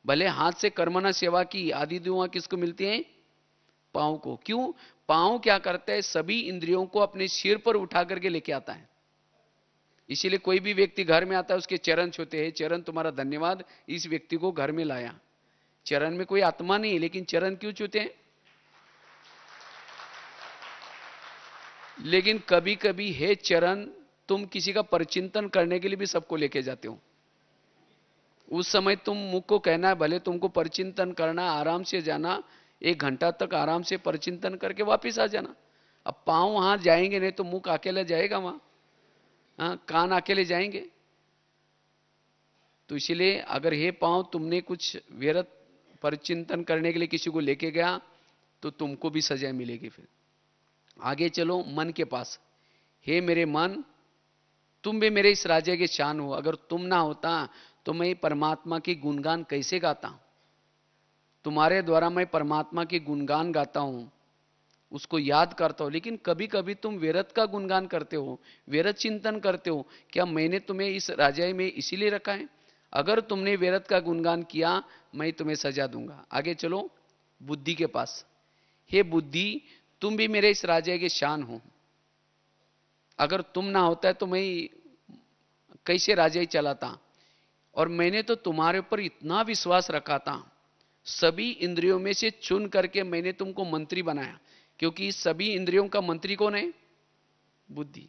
भले हाथ से कर्मना सेवा की, आधी दुआ किसको मिलती है? पांव को। क्यों? पांव क्या करता है? सभी इंद्रियों को अपने सिर पर उठा करके लेके आता है। इसीलिए कोई भी व्यक्ति घर में आता है, उसके चरण छूते हैं, चरण तुम्हारा धन्यवाद, इस व्यक्ति को घर में लाया। चरण में कोई आत्मा नहीं है, लेकिन चरण क्यों छूते हैं? लेकिन कभी कभी है चरण, तुम किसी का परिचिंतन करने के लिए भी सबको लेके जाते हो। उस समय तुम मुख को कहना है, भले तुमको परिचिंतन करना, आराम से जाना, 1 घंटा तक आराम से परिचिंतन करके वापिस आ जाना। अब पांव वहां जाएंगे नहीं तो मुख अकेला जाएगा वहां, हाँ, कान अकेले जाएंगे। तो इसलिए अगर हे पांव तुमने कुछ व्यर्थ परिचिंतन करने के लिए किसी को लेके गया तो तुमको भी सजा मिलेगी। फिर आगे चलो, मन के पास। हे मेरे मन, तुम भी मेरे इस राज्य के शान हो। अगर तुम ना होता तो मैं परमात्मा की गुणगान कैसे गाता। तुम्हारे द्वारा मैं परमात्मा की गुणगान गाता हूं, उसको याद करता हूं। लेकिन कभी कभी तुम व्यर्थ का गुणगान करते हो, व्यर्थ चिंतन करते हो। क्या मैंने तुम्हें इस राज्य में इसीलिए रखा है? अगर तुमने व्यर्थ का गुणगान किया, मैं तुम्हें सजा दूंगा। आगे चलो, बुद्धि के पास। हे बुद्धि, तुम भी मेरे इस राज्य के शान हो। अगर तुम ना होता है तो मैं कैसे राज्य चलाता। और मैंने तो तुम्हारे ऊपर इतना विश्वास रखा था, सभी इंद्रियों में से चुन करके मैंने तुमको मंत्री बनाया। क्योंकि सभी इंद्रियों का मंत्री कौन है? बुद्धि।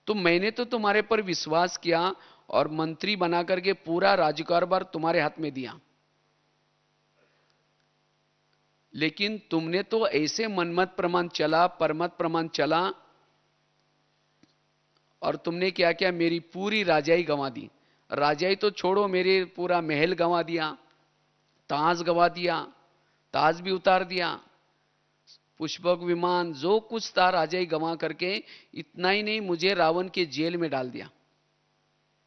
तो मैंने तो तुम्हारे पर विश्वास किया और मंत्री बना करके पूरा राज्यकारभार तुम्हारे हाथ में दिया। लेकिन तुमने तो ऐसे मनमत प्रमाण चला, परमत प्रमाण चला, और तुमने क्या किया? मेरी पूरी राजाई गंवा दी। राजाई तो छोड़ो, मेरे पूरा महल गंवा दिया, ताज गंवा दिया, ताज भी उतार दिया, पुष्पक विमान जो कुछ था राजाई गंवा करके। इतना ही नहीं, मुझे रावण के जेल में डाल दिया।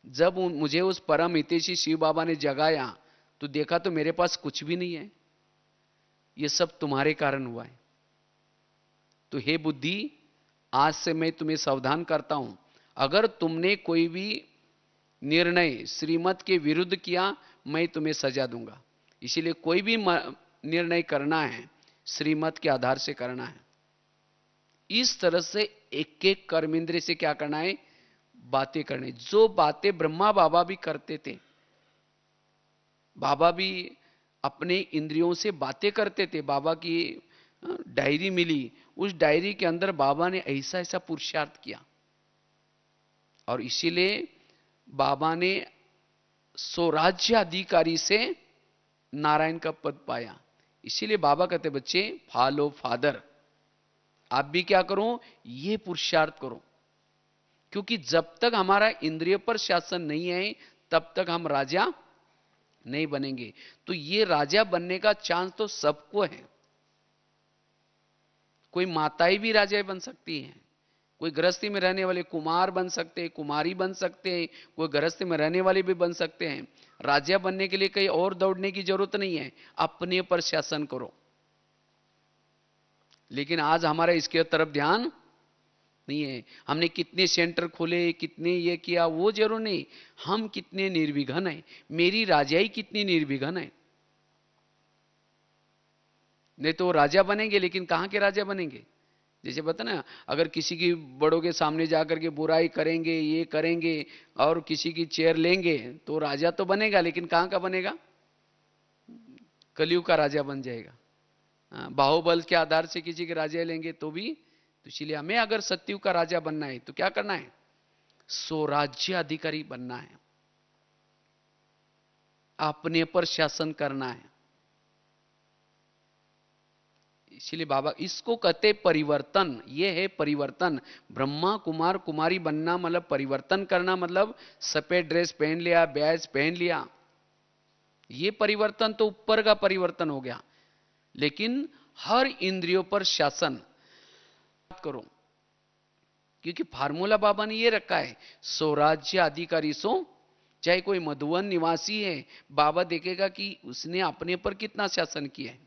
जब मुझे उस परम हितैषी शिव बाबा ने जगाया तो देखा तो मेरे पास कुछ भी नहीं है। यह सब तुम्हारे कारण हुआ है। तो हे बुद्धि, आज से मैं तुम्हें सावधान करता हूं, अगर तुमने कोई भी निर्णय श्रीमत के विरुद्ध किया, मैं तुम्हें सजा दूंगा। इसीलिए कोई भी निर्णय करना है, श्रीमत के आधार से करना है। इस तरह से एक एक कर्मेंद्रिय से क्या करना है? बातें करने, जो बातें ब्रह्मा बाबा भी करते थे। बाबा भी अपने इंद्रियों से बातें करते थे। बाबा की डायरी मिली, उस डायरी के अंदर बाबा ने ऐसा ऐसा पुरुषार्थ किया, और इसीलिए बाबा ने स्वराज्य अधिकारी से नारायण का पद पाया। इसीलिए बाबा कहते बच्चे फॉलो फादर, आप भी क्या करो, ये पुरुषार्थ करो, क्योंकि जब तक हमारा इंद्रिय पर शासन नहीं है तब तक हम राजा नहीं बनेंगे। तो ये राजा बनने का चांस तो सबको है। कोई माताएं भी राजा बन सकती हैं, कोई गृहस्थी में रहने वाले कुमार बन सकते हैं, कुमारी बन सकते हैं, कोई गृहस्थी में रहने वाले भी बन सकते हैं। राजा बनने के लिए कहीं और दौड़ने की जरूरत नहीं है, अपने पर शासन करो। लेकिन आज हमारा इसके तरफ ध्यान नहीं है। हमने कितने सेंटर खोले, कितने ये किया, वो जरूर नहीं, हम कितने निर्विघ्न हैं, मेरी राजाई कितनी निर्विघ्न है। नहीं तो राजा बनेंगे, लेकिन कहां के राजा बनेंगे? जैसे बता ना, अगर किसी की बड़ों के सामने जाकर के बुराई करेंगे, ये करेंगे और किसी की चेयर लेंगे तो राजा तो बनेगा, लेकिन कहां का बनेगा? कलयुग का राजा बन जाएगा। बाहुबल के आधार से किसी के राजा लेंगे तो भी, तो इसलिए हमें अगर सत्ययुग का राजा बनना है तो क्या करना है? स्वराज्य अधिकारी बनना है, अपने पर शासन करना है। इसलिए बाबा इसको कहते परिवर्तन, ये है परिवर्तन। ब्रह्मा कुमार कुमारी बनना मतलब परिवर्तन करना, मतलब सफेद ड्रेस पहन लिया, बैज पहन लिया, ये परिवर्तन तो ऊपर का परिवर्तन हो गया। लेकिन हर इंद्रियों पर शासन करो, क्योंकि फार्मूला बाबा ने ये रखा है, स्वराज्य अधिकारी सो। चाहे कोई मधुवन निवासी है, बाबा देखेगा कि उसने अपने पर कितना शासन किया है।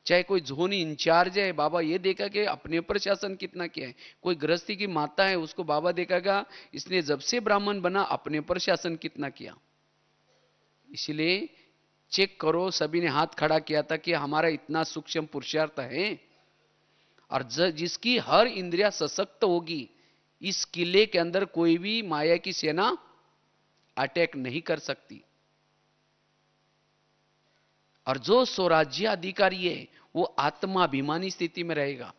चाहे कोई जोन इंचार्ज है, बाबा ये देखा कि अपने पर शासन कितना किया है। कोई गृहस्थी की माता है, उसको बाबा देखेगा इसने जब से ब्राह्मण बना अपने पर शासन कितना किया। इसलिए चेक करो, सभी ने हाथ खड़ा किया था कि हमारा इतना सूक्ष्म पुरुषार्थ है, और जिसकी हर इंद्रिया सशक्त होगी, इस किले के अंदर कोई भी माया की सेना अटैक नहीं कर सकती। और जो स्वराज्य अधिकारी है वो आत्माभिमानी स्थिति में रहेगा,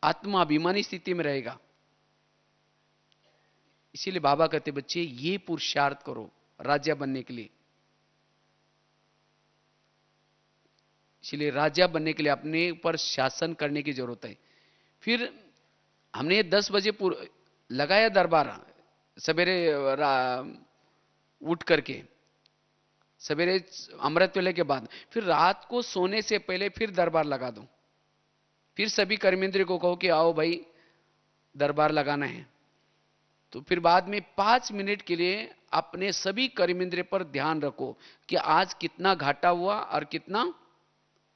आत्माभिमानी स्थिति में रहेगा। इसीलिए बाबा कहते बच्चे ये पुरुषार्थ करो राजा बनने के लिए। इसलिए राजा बनने के लिए अपने ऊपर शासन करने की जरूरत है। फिर हमने 10 बजे लगाया दरबार, सवेरे उठ करके, सवेरे अमृत वेले के बाद, फिर रात को सोने से पहले फिर दरबार लगा दो। फिर सभी कर्मेंद्र को कहो कि आओ भाई दरबार लगाना है। तो फिर बाद में 5 मिनट के लिए अपने सभी कर्मेंद्र पर ध्यान रखो कि आज कितना घाटा हुआ और कितना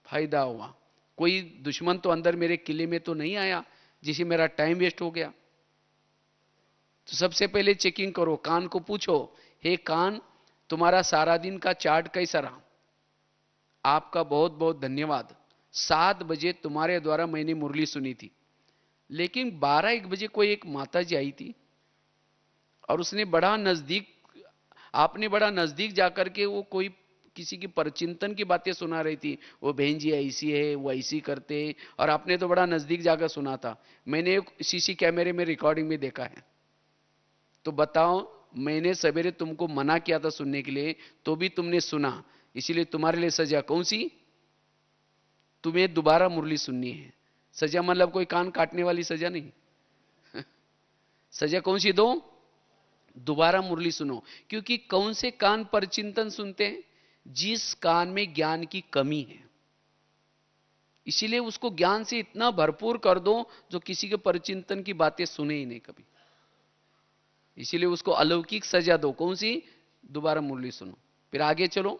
फायदा हुआ। कोई दुश्मन तो अंदर मेरे किले में तो नहीं आया जिसे मेरा टाइम वेस्ट हो गया। तो सबसे पहले चेकिंग करो, कान को पूछो, हे कान तुम्हारा सारा दिन का चार्ट कैसा रहा? आपका बहुत बहुत धन्यवाद। 7 बजे तुम्हारे द्वारा मैंने मुरली सुनी थी, लेकिन 12-1 बजे कोई एक माता जी आई थी और उसने बड़ा नजदीक, आपने बड़ा नजदीक जाकर के वो कोई किसी की परचिंतन की बातें सुना रही थी। वो बहन जी ऐसी है, वो ऐसी करते, और आपने तो बड़ा नजदीक जाकर सुना था। मैंने सीसी कैमरे में रिकॉर्डिंग में देखा है। तो बताओ, मैंने सवेरे तुमको मना किया था सुनने के लिए, तो भी तुमने सुना, इसीलिए तुम्हारे लिए सजा कौन सी? तुम्हें दोबारा मुरली सुननी है। सजा मतलब कोई कान काटने वाली सजा नहीं। सजा कौन सी दो? दोबारा मुरली सुनो। क्योंकि कौन से कान पर चिंतन सुनते हैं? जिस कान में ज्ञान की कमी है। इसीलिए उसको ज्ञान से इतना भरपूर कर दो जो किसी के परचिंतन की बातें सुने ही नहीं कभी। इसीलिए उसको अलौकिक सजा दो। कौन सी? दोबारा मुरली सुनो। फिर आगे चलो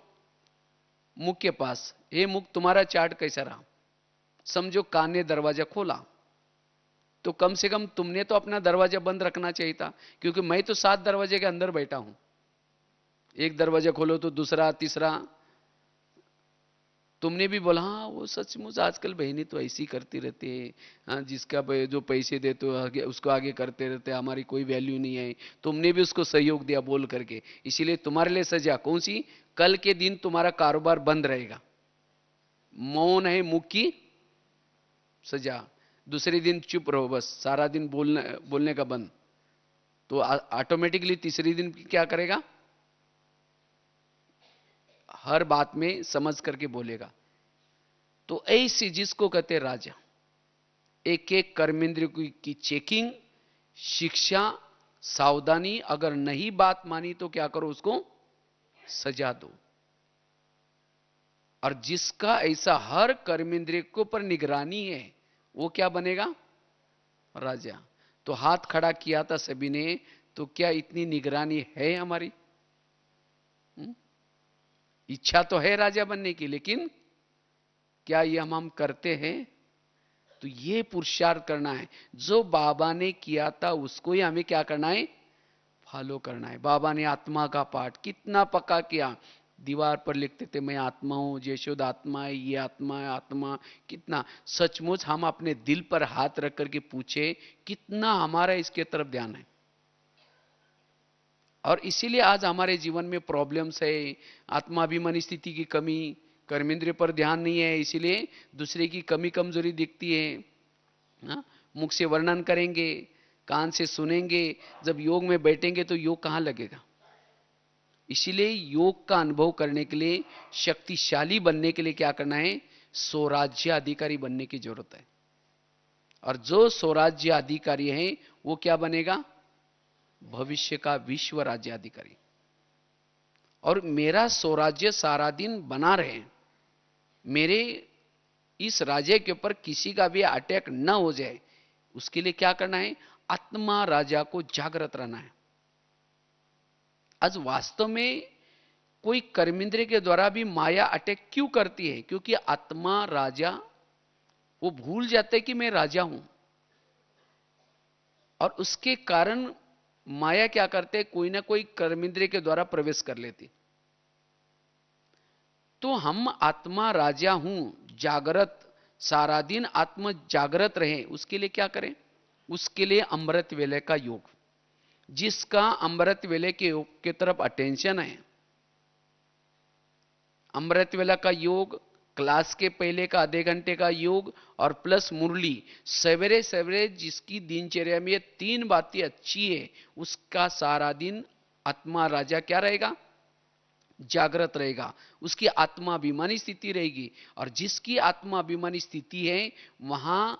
मुख के पास, हे मुख तुम्हारा चार्ट कैसा रहा? समझो कान ने दरवाजा खोला, तो कम से कम तुमने तो अपना दरवाजा बंद रखना चाहिए था, क्योंकि मैं तो 7 दरवाजे के अंदर बैठा हूं। एक दरवाजा खोलो तो दूसरा, तीसरा, तुमने भी बोला हाँ वो सचमुच आजकल बहनें तो ऐसी करती रहती है, हाँ जिसका जो पैसे दे तो आगे उसको आगे करते रहते, हमारी कोई वैल्यू नहीं है। तुमने भी उसको सहयोग दिया बोल करके, इसीलिए तुम्हारे लिए सजा कौन सी? कल के दिन तुम्हारा कारोबार बंद रहेगा। मौन है मुख की सजा। दूसरे दिन चुप रहो, बस सारा दिन बोलने का बंद। तो ऑटोमेटिकली तीसरे दिन क्या करेगा? हर बात में समझ करके बोलेगा। तो ऐसी जिसको कहते राजा, एक एक कर्मेंद्र की चेकिंग, शिक्षा, सावधानी, अगर नहीं बात मानी तो क्या करो? उसको सजा दो। और जिसका ऐसा हर कर्मेंद्रिय के ऊपर निगरानी है वो क्या बनेगा? राजा। तो हाथ खड़ा किया था सभी ने, तो क्या इतनी निगरानी है हमारी? इच्छा तो है राजा बनने की, लेकिन क्या ये हम करते हैं? तो ये पुरुषार्थ करना है। जो बाबा ने किया था उसको ही हमें क्या करना है? फॉलो करना है। बाबा ने आत्मा का पाठ कितना पक्का किया, दीवार पर लिखते थे मैं आत्मा हूं, यशोदा आत्मा है, ये आत्मा है, आत्मा कितना। सचमुच हम अपने दिल पर हाथ रख करके पूछे कितना हमारा इसके तरफ ध्यान है? और इसीलिए आज हमारे जीवन में प्रॉब्लम्स है, आत्माभिमानी स्थिति की कमी, कर्मेंद्रिय पर ध्यान नहीं है, इसीलिए दूसरे की कमी कमजोरी दिखती है। हाँ? मुख से वर्णन करेंगे, कान से सुनेंगे, जब योग में बैठेंगे तो योग कहां लगेगा? इसीलिए योग का अनुभव करने के लिए, शक्तिशाली बनने के लिए क्या करना है? स्वराज्य अधिकारी बनने की जरूरत है। और जो स्वराज्य अधिकारी है वो क्या बनेगा? भविष्य का विश्व राज्याधिकारी। और मेरा स्वराज्य सारा दिन बना रहे, मेरे इस राज्य के ऊपर किसी का भी अटैक न हो जाए, उसके लिए क्या करना है? आत्मा राजा को जागृत रहना है। आज वास्तव में कोई कर्मेंद्रिय के द्वारा भी माया अटैक क्यों करती है? क्योंकि आत्मा राजा वो भूल जाते कि मैं राजा हूं, और उसके कारण माया क्या करते? कोई ना कोई कर्मेंद्रिय के द्वारा प्रवेश कर लेती। तो हम आत्मा राजा हूं, जागृत, सारा दिन आत्मा जागृत रहे, उसके लिए क्या करें? उसके लिए अमृत वेले का योग। जिसका अमृत वेले के योग के तरफ अटेंशन है, अमृत वेला का योग, क्लास के पहले का आधे घंटे का योग, और प्लस मुरली, सवेरे सवेरे जिसकी दिनचर्या में ये तीन बातें अच्छी है, उसका सारा दिन आत्मा राजा क्या रहेगा? जागृत रहेगा। उसकी आत्माभिमानी स्थिति रहेगी। और जिसकी आत्माभिमानी स्थिति है वहां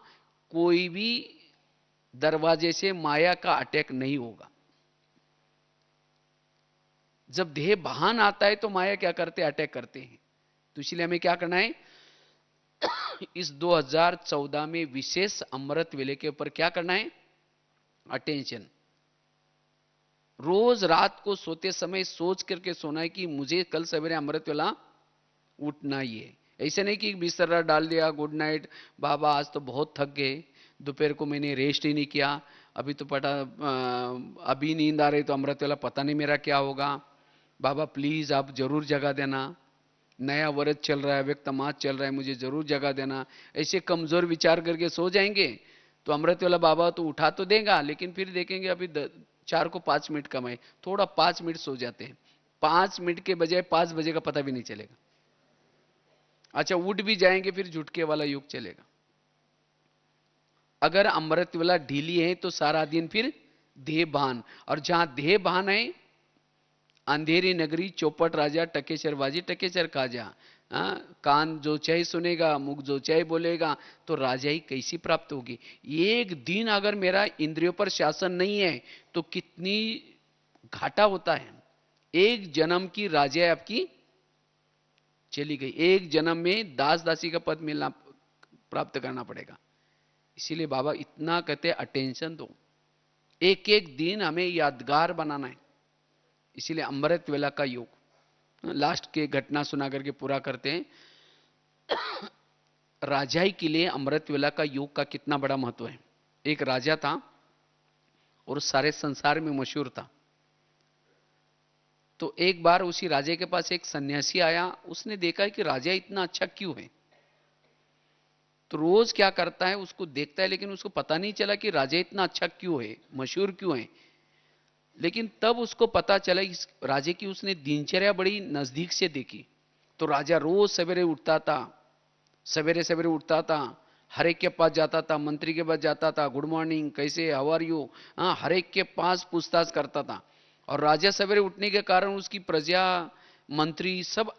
कोई भी दरवाजे से माया का अटैक नहीं होगा। जब देह भान आता है तो माया क्या करते? अटैक करते हैं। तो इसलिए हमें क्या करना है? इस 2014 में विशेष अमृत वेले के ऊपर क्या करना है? अटेंशन। रोज रात को सोते समय सोच करके सोना है कि मुझे कल सवेरे अमृत वेला उठना ही है। ऐसे नहीं कि बिस्तर डाल दिया, गुड नाइट बाबा आज तो बहुत थक गए, दोपहर को मैंने रेस्ट ही नहीं किया, अभी तो अभी नींद आ रही तो अमृत वेला पता नहीं मेरा क्या होगा, बाबा प्लीज आप जरूर जगा देना, नया व्रत चल रहा है, व्यक्त मास चल रहा है, मुझे जरूर जगा देना। ऐसे कमजोर विचार करके सो जाएंगे तो अमृत वाला बाबा तो उठा तो देगा, लेकिन फिर देखेंगे अभी 4 को 5 मिनट कम है, थोड़ा 5 मिनट सो जाते हैं, 5 मिनट के बजाय 5 बजे का पता भी नहीं चलेगा। अच्छा उठ भी जाएंगे फिर झुटके वाला युग चलेगा। अगर अमृत वाला ढीली है तो सारा दिन फिर देह भान, और जहां देह भान है अंधेरी नगरी चौपट राजा टकेसर बाजी टकेसर खाजा। कान जो चाहे सुनेगा, मुख जो चाहे बोलेगा, तो राजाई कैसी प्राप्त होगी? एक दिन अगर मेरा इंद्रियों पर शासन नहीं है तो कितनी घाटा होता है। एक जन्म की राजा आपकी चली गई, एक जन्म में दास दासी का पद मिलना प्राप्त करना पड़ेगा। इसीलिए बाबा इतना कहते अटेंशन दो, एक एक दिन हमें यादगार बनाना है। इसीलिए अमृत वेला का योग। लास्ट के घटना सुना करके पूरा करते हैं। राजाई के लिए अमृत वेला का योग का कितना बड़ा महत्व है। एक राजा था और सारे संसार में मशहूर था। तो एक बार उसी राजे के पास एक सन्यासी आया, उसने देखा कि राजा इतना अच्छा क्यों है। तो रोज क्या करता है, उसको देखता है, लेकिन उसको पता नहीं चला कि राजा इतना अच्छा क्यों है, मशहूर क्यों है। लेकिन तब उसको पता चला इस राजे की उसने दिनचर्या बड़ी नजदीक से देखी। तो राजा रोज सवेरे उठता था, सवेरे सवेरे उठता था, हर एक के पास जाता था, मंत्री के पास जाता था, गुड मॉर्निंग, कैसे, हाउ आर यू, हाँ, हर एक के पास पूछताछ करता था। और राजा सवेरे उठने के कारण उसकी प्रजा, मंत्री सब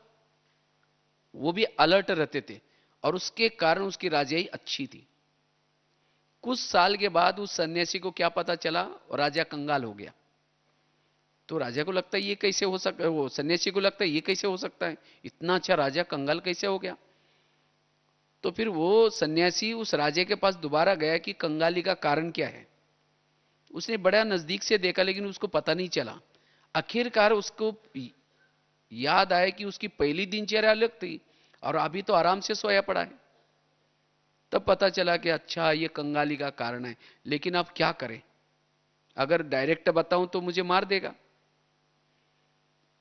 वो भी अलर्ट रहते थे, और उसके कारण उसकी राजाई अच्छी थी। कुछ साल के बाद उस सन्यासी को क्या पता चला, राजा कंगाल हो गया। तो राजा को लगता है ये कैसे हो सकता है, वो सन्यासी को लगता है ये कैसे हो सकता है, इतना अच्छा राजा कंगाल कैसे हो गया। तो फिर वो सन्यासी उस राजे के पास दोबारा गया कि कंगाली का कारण क्या है। उसने बड़ा नजदीक से देखा, लेकिन उसको पता नहीं चला। आखिरकार उसको याद आया कि उसकी पहली दिनचर्या अलग थी, और अभी तो आराम से सोया पड़ा है। तब पता चला कि अच्छा ये कंगाली का कारण है। लेकिन अब क्या करें, अगर डायरेक्ट बताऊं तो मुझे मार देगा।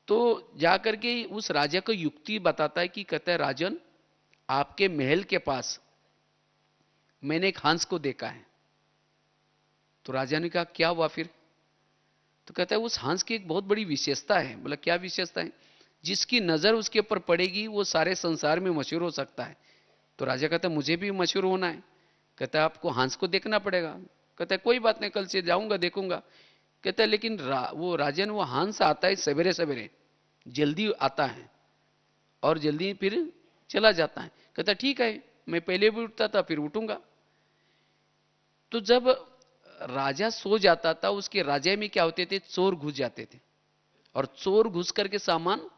तो जाकर के उस राजा को युक्ति बताता है कि कहता है, राजन, आपके महल के पास मैंने एक हंस को देखा है। तो राजा ने कहा क्या हुआ फिर। तो कहता है उस हंस की एक बहुत बड़ी विशेषता है। बोला क्या विशेषता है। जिसकी नजर उसके ऊपर पड़ेगी वो सारे संसार में मशहूर हो सकता है। तो राजा कहता है मुझे भी मशहूर होना है। कहता है आपको हंस को देखना पड़ेगा। कहता है कोई बात नहीं, कल से जाऊंगा देखूंगा। कहता है लेकिन वो राजन, वो हंस आता है सवेरे सवेरे, जल्दी आता है और जल्दी फिर चला जाता है। कहता ठीक है, मैं पहले भी उठता था फिर उठूंगा। तो जब राजा सो जाता था, उसके राजा में क्या होते थे, चोर घुस जाते थे, और चोर घुस करके सामान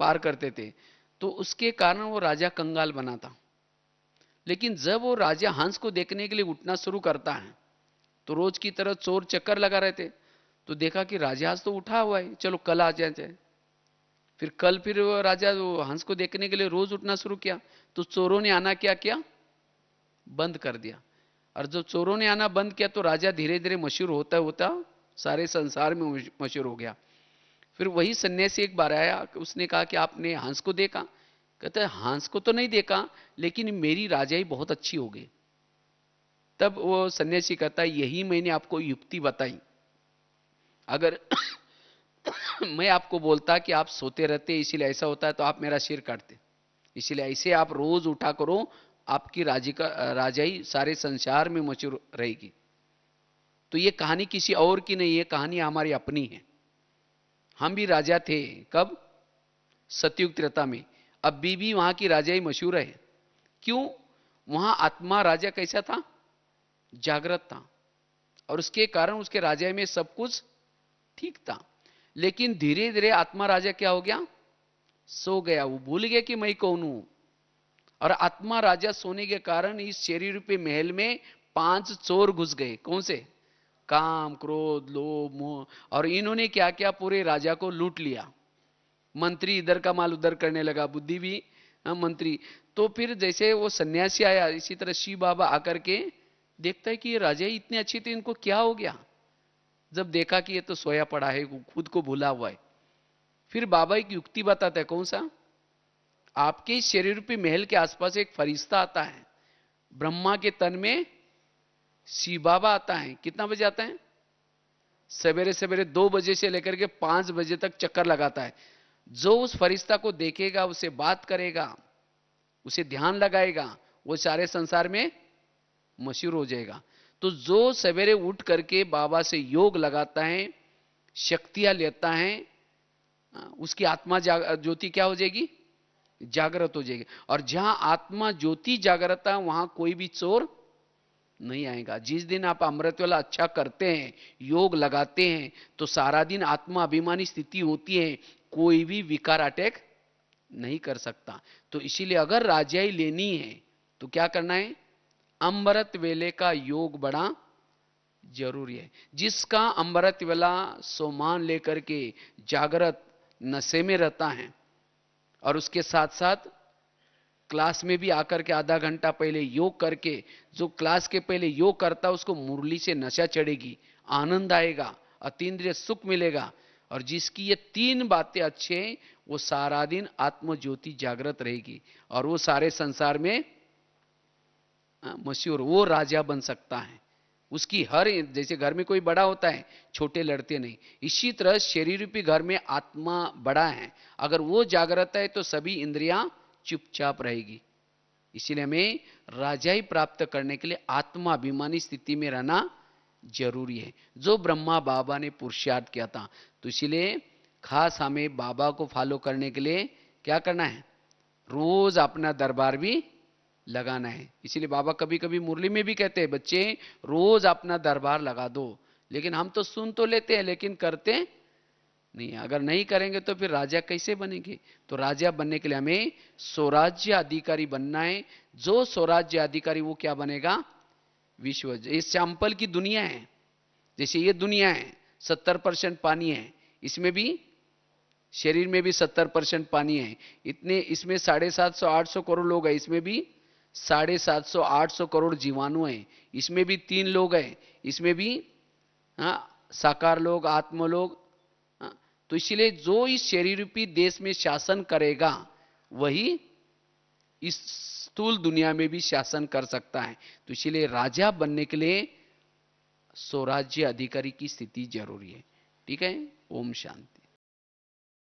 पार करते थे। तो उसके कारण वो राजा कंगाल बना था। लेकिन जब वो राजा हंस को देखने के लिए उठना शुरू करता है, तो रोज की तरह चोर चक्कर लगा रहे थे। तो देखा कि राजा आज तो उठा हुआ है, चलो कल आ जाए। फिर कल फिर वो राजा वो हंस को देखने के लिए रोज उठना शुरू किया। तो चोरों ने आना क्या किया, बंद कर दिया। और जब चोरों ने आना बंद किया तो राजा धीरे धीरे मशहूर होता होता सारे संसार में मशहूर हो गया। फिर वही सन्यासी एक बार आया, उसने कहा कि आपने हंस को देखा। कहता है हंस को तो नहीं देखा, लेकिन मेरी राजाई बहुत अच्छी हो गई। तब वो सन्यासी कहता है यही मैंने आपको युक्ति बताई। अगर मैं आपको बोलता कि आप सोते रहते इसीलिए ऐसा होता है, तो आप मेरा सिर काटते। इसलिए ऐसे आप रोज उठा करो, आपकी राजाई सारे संसार में मशहूर रहेगी। तो ये कहानी किसी और की नहीं है, कहानी हमारी अपनी है। हम भी राजा थे, कब, सतयुग त्रेता में। अब भी वहां की राजाई मशहूर है। क्यों, वहां आत्मा राजा कैसा था, जागृत था, और उसके कारण उसके राजा में सब कुछ ठीक था। लेकिन धीरे धीरे आत्मा राजा क्या हो गया, सो गया। वो भूल गया कि मैं कौन हूं। और आत्मा राजा सोने के कारण इस शरीर रूपी महल में 5 चोर घुस गए। कौन से, काम, क्रोध, लोभ, मोह। और इन्होंने क्या किया, पूरे राजा को लूट लिया। मंत्री इधर का माल उधर करने लगा, बुद्धि भी मंत्री। तो फिर जैसे वो सन्यासी आया, इसी तरह शिव बाबा आकर के देखता है कि ये राजा ही इतने अच्छे थे, इनको क्या हो गया। जब देखा कि ये तो सोया पड़ा है, खुद को भूला हुआ है, फिर बाबा एक युक्ति बताता है। कौन सा, आपके इस शरीर रूपी महल के आसपास एक फरिश्ता आता है। ब्रह्मा के तन में शिव बाबा आता है। कितना बजे आता है, सवेरे सवेरे 2 बजे से लेकर के 5 बजे तक चक्कर लगाता है। जो उस फरिश्ता को देखेगा, उसे बात करेगा, उसे ध्यान लगाएगा, वो सारे संसार में मशहूर हो जाएगा। तो जो सवेरे उठ करके बाबा से योग लगाता है, शक्तियां लेता है, उसकी आत्मा ज्योति क्या हो जाएगी, जागृत हो जाएगी। और जहां आत्मा ज्योति जागृत है, वहां कोई भी चोर नहीं आएगा। जिस दिन आप अमृत वाला अच्छा करते हैं, योग लगाते हैं, तो सारा दिन आत्मा अभिमानी स्थिति होती है, कोई भी विकार अटैक नहीं कर सकता। तो इसीलिए अगर राजाई लेनी है तो क्या करना है, अमृत वेले का योग बड़ा जरूरी है। जिसका अमृत वेला सोमान लेकर के जागृत नशे में रहता है, और उसके साथ साथ क्लास में भी आकर के आधा घंटा पहले योग करके, जो क्लास के पहले योग करता है उसको मुरली से नशा चढ़ेगी, आनंद आएगा, अतीन्द्रिय सुख मिलेगा। और जिसकी ये तीन बातें अच्छे हैं, वो सारा दिन आत्म ज्योति जागृत रहेगी और वो सारे संसार में मशहूर, वो राजा बन सकता है। उसकी हर, जैसे घर में कोई बड़ा होता है, छोटे लड़ते नहीं, इसी तरह शरीर रूपी घर में आत्मा बड़ा है, अगर वो जागृत है तो सभी इंद्रियां चुपचाप रहेगी। इसीलिए हमें राजाई प्राप्त करने के लिए आत्माभिमानी स्थिति में रहना जरूरी है, जो ब्रह्मा बाबा ने पुरुषार्थ किया था। तो इसीलिए खास हमें बाबा को फॉलो करने के लिए क्या करना है, रोज अपना दरबार भी लगाना है। इसीलिए बाबा कभी कभी मुरली में भी कहते हैं, बच्चे रोज अपना दरबार लगा दो। लेकिन हम तो सुन तो लेते हैं लेकिन करते नहीं। अगर नहीं करेंगे तो फिर राजा कैसे बनेंगे। तो राजा बनने के लिए हमें स्वराज्य अधिकारी बनना है। जो स्वराज्य अधिकारी वो क्या बनेगा, विश्व, इस सैंपल की दुनिया है, जैसे ये दुनिया है 70% पानी है, इसमें भी शरीर में भी 70% पानी है, इतने इसमें 750-800 करोड़ लोग हैं, इसमें भी 750-800 करोड़ जीवाणु हैं, इसमें भी 3 लोग हैं, इसमें भी साकार लोग, आत्म लोग। तो इसलिए जो इस शरीर रूपी देश में शासन करेगा वही इस स्थूल दुनिया में भी शासन कर सकता है। तो इसलिए राजा बनने के लिए स्वराज्य अधिकारी की स्थिति जरूरी है। ठीक है, ओम शांति।